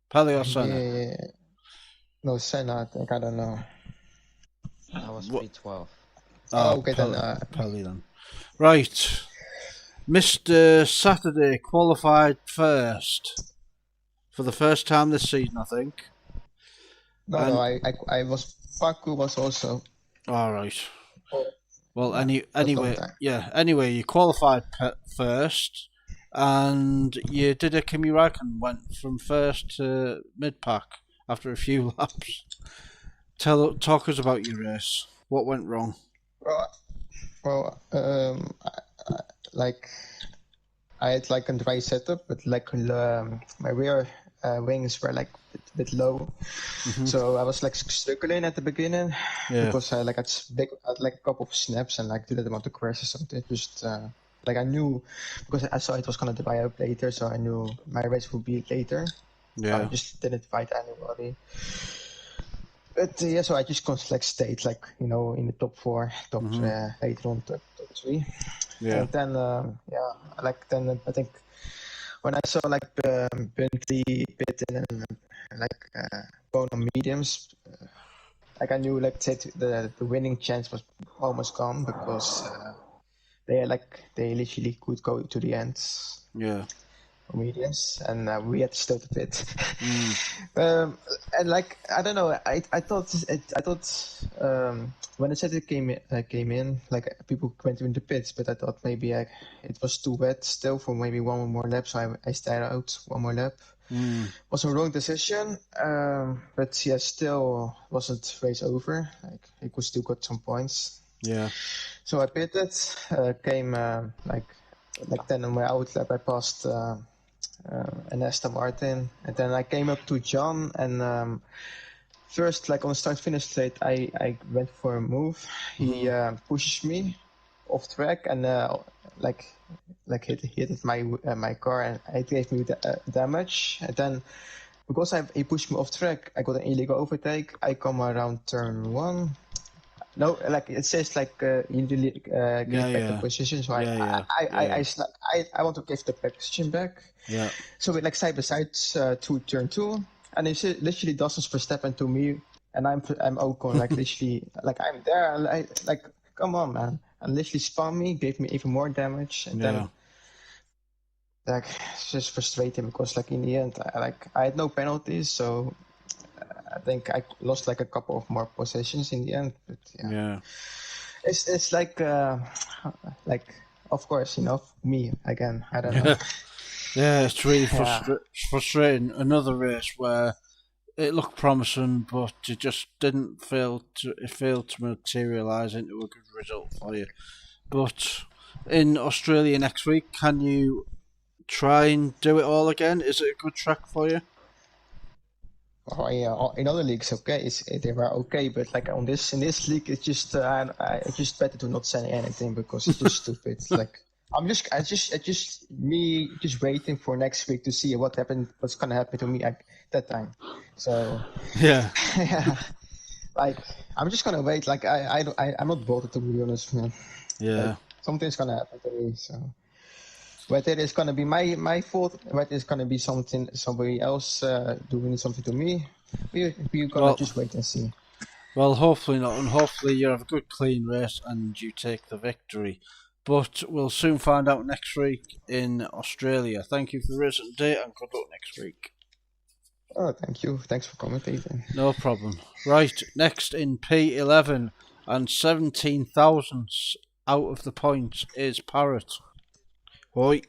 Pelly or Senna? Yeah. No, Senna, I think, I don't know. I was P12. Oh, okay, Pelly then. Right. Mr. Saturday qualified first. For the first time this season, I think. No, I was... Baku was also... Alright. Well, anyway, you qualified first, and you did a Kimi Räikkönen, went from first to mid-pack after a few laps. Talk us about your race. What went wrong? Well, I had like a dry setup, but like my rear wings were like a bit low, so I was like struggling at the beginning because I had like a couple of snaps and like didn't want to crash or something. Just like I knew because I saw it was gonna dry up later, so I knew my race would be later. Yeah. I just didn't fight anybody. But so I just stayed like in the top 4, later on top 3. Yeah. And then then I think when I saw like Bentley pitting and going on mediums, like I knew like the winning chance was almost gone because they literally could go to the end. Yeah. Mediums, and we had to still the pit. And like I don't know, I thought when the set came in, like people went in the pits, but I thought maybe it was too wet still for maybe one more lap, so I stayed out one more lap. Was a wrong decision, but yeah, still wasn't race over. Like it could still got some points. Yeah. So I pitted, came like then on my out lap I passed an Aston Martin, and then I came up to John, and first like on the start finish straight I went for a move. He pushed me off track and hit my car, and it gave me damage. And then because he pushed me off track, I got an illegal overtake. I come around turn 1. No, like it says like you need to get back the position. So I want to give the position back. Yeah. So we like side by side to turn 2, and he literally doesn't step into me, and I'm Ocon like literally like I'm there. And like come on, man, and literally spun me, gave me even more damage, and then like it's just frustrating because like in the end I had no penalties, so. I think I lost like a couple of more positions in the end, but it's like of course me again. I don't know. Yeah, it's really frustrating. Another race where it looked promising, but it just didn't failed to materialise into a good result for you. But in Australia next week, can you try and do it all again? Is it a good track for you? Oh yeah, in other leagues, okay, they were okay, but like in this league, it's just it's just better to not say anything because it's just stupid. Like I just waiting for next week to see what's gonna happen to me at that time. So yeah, like I'm just gonna wait. Like I'm not bothered, to be honest, man. Yeah, like, something's gonna happen to me. So whether it's gonna be my fault, whether it's gonna be somebody else doing something to me, we're gonna just wait and see. Well, hopefully not, and hopefully you have a good clean race and you take the victory. But we'll soon find out next week in Australia. Thank you for the recent date and good luck next week. Oh, thank you. Thanks for commentating. No problem. Right, next in P11 and 17 thousandths out of the points is Parrot. Hoi.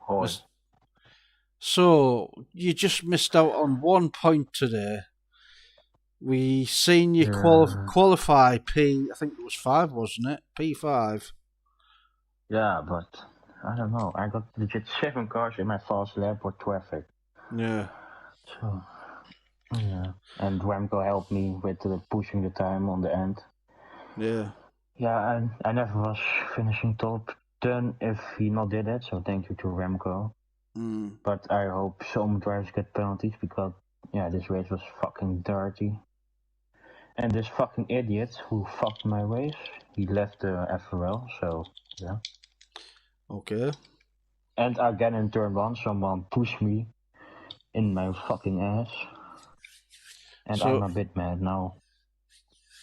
Hoi. So, you just missed out on 1 point today. We seen you qualify P, I think it was 5, wasn't it? P5. Yeah, but I don't know. I got legit 7 cars in my fast lap for traffic. Yeah. So, yeah. And Remco helped me with pushing the time on the end. Yeah. Yeah, I never was finishing top 10 if he not did it, so thank you to Remco. But I hope some drivers get penalties because, yeah, this race was fucking dirty. And this fucking idiot who fucked my race, he left the FRL, so, yeah. Okay. And again in turn 1, someone pushed me in my fucking ass. And I'm a bit mad now.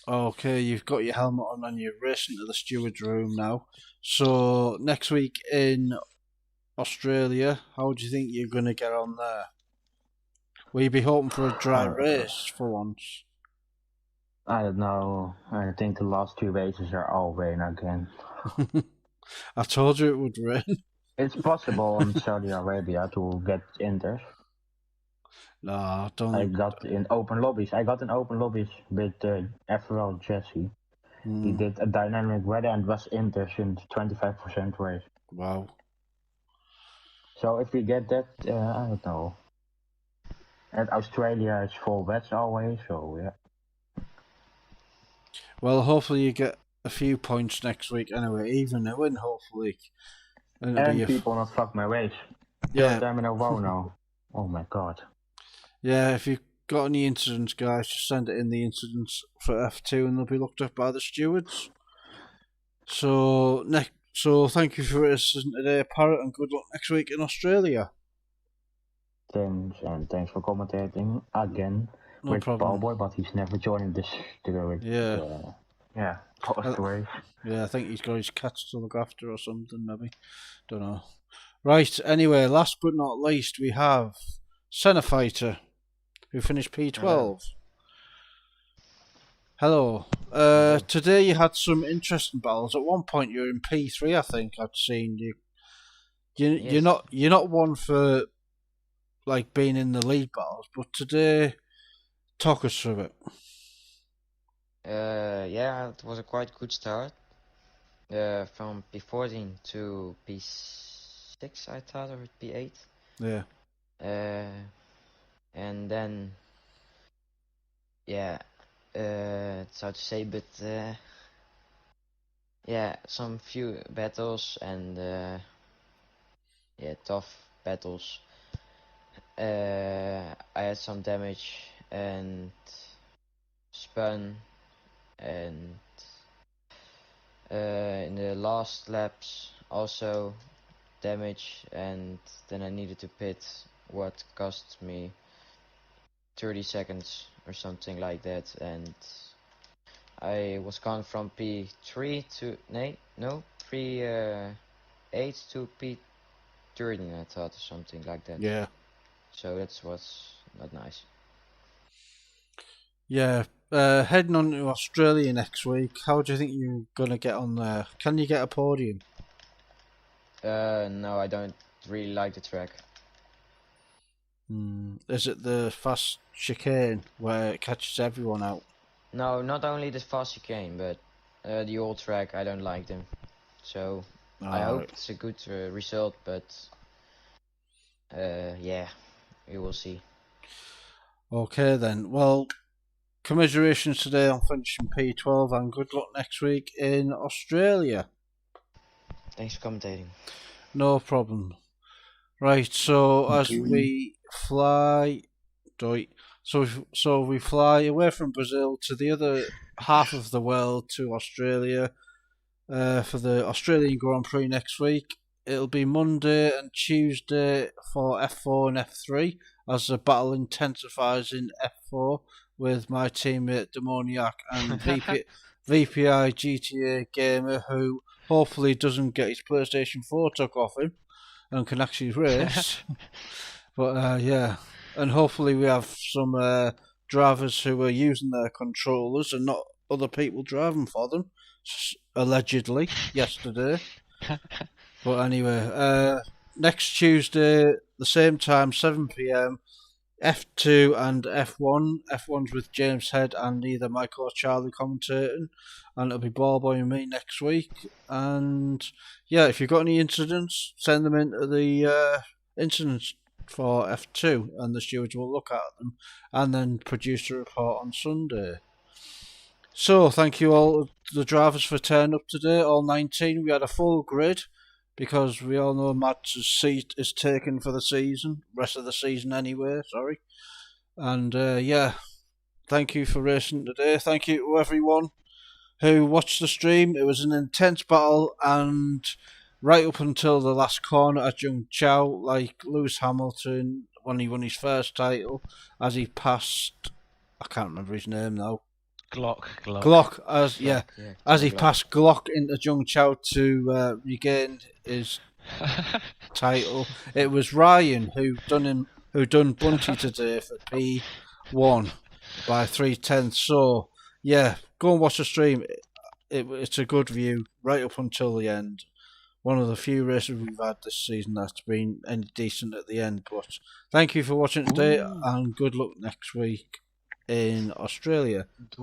Okay, you've got your helmet on and you're racing to the steward's room now. So, next week in Australia, how do you think you're going to get on there? Will you be hoping for a dry race for once? I don't know. I think the last 2 races are all rain again. I told you it would rain. It's possible in Saudi Arabia to get inters. No, don't. I got in open lobbies. I got in open lobbies with FRL Jesse. He did a dynamic weather and was inters in 25% race. Wow. So if we get that, I don't know. And Australia is full wets always, so yeah. Well, hopefully you get a few points next week anyway, even a win, hopefully. And people not fuck my race. Yeah. 3rd time in a row now. Oh my god. Yeah, if you've got any incidents, guys, just send it in the incidents for F2 and they'll be looked at by the stewards. So thank you for listening today, Parrot, and good luck next week in Australia. Thanks, and thanks for commentating again with Ballboy, but he's never joining this race. Yeah, post race. Yeah, I think he's got his cats to look after or something, maybe. Don't know. Right, anyway, last but not least, we have Senna Fighter, who finished P12. Hello. Today you had some interesting battles. At one point you were in P3, I think I'd seen you. You're not one for like being in the lead battles, but today, talk us through it. Yeah, it was a quite good start. From P14 to P6, I thought, or P8. Yeah. And then, yeah, it's hard to say, but yeah, some few battles and yeah, tough battles. I had some damage and spun, and in the last laps also damage, and then I needed to pit, what cost me 30 seconds or something like that, and I was gone from P3 to P8 to P13, I thought, or something like that. Yeah. So that's what's not nice. Yeah. Heading on to Australia next week, how do you think you're gonna get on there? Can you get a podium? No, I don't really like the track. Is it the fast chicane where it catches everyone out? No, not only the fast chicane, but the old track, I don't like them. So I hope it's a good result, but yeah, we will see. Okay then. Well, commiserations today on finishing P12 and good luck next week in Australia. Thanks for commentating. No problem. Right, so as we fly, so we fly away from Brazil to the other half of the world, to Australia, for the Australian Grand Prix next week. It'll be Monday and Tuesday for F4 and F3 as the battle intensifies in F4 with my teammate Demoniac and VPI GTA gamer who hopefully doesn't get his PlayStation 4 took off him and can actually race. But yeah, and hopefully we have some drivers who are using their controllers and not other people driving for them, allegedly, yesterday. But anyway, next Tuesday, the same time, 7 PM, F2 and F1. F1's with James Head and either Mike or Charlie commentating, and it'll be Ballboy and me next week. And yeah, if you've got any incidents, send them into the incidents for F2, and the stewards will look at them and then produce a report on Sunday. So thank you all the drivers for turning up today, all 19. We had a full grid because we all know Mads' seat is taken for the season, rest of the season anyway, sorry. And yeah, thank you for racing today. Thank you to everyone who watched the stream. It was an intense battle, and right up until the last corner at Jung Chao, like Lewis Hamilton when he won his first title, as he passed, I can't remember his name now. Glock, as he passed Glock into Jung Chao to regain his title. It was Ryan who done Bunty today for P1 by 3/10. So yeah, go and watch the stream. It's a good view right up until the end. One of the few races we've had this season that's been any decent at the end. But thank you for watching today, and good luck next week in Australia.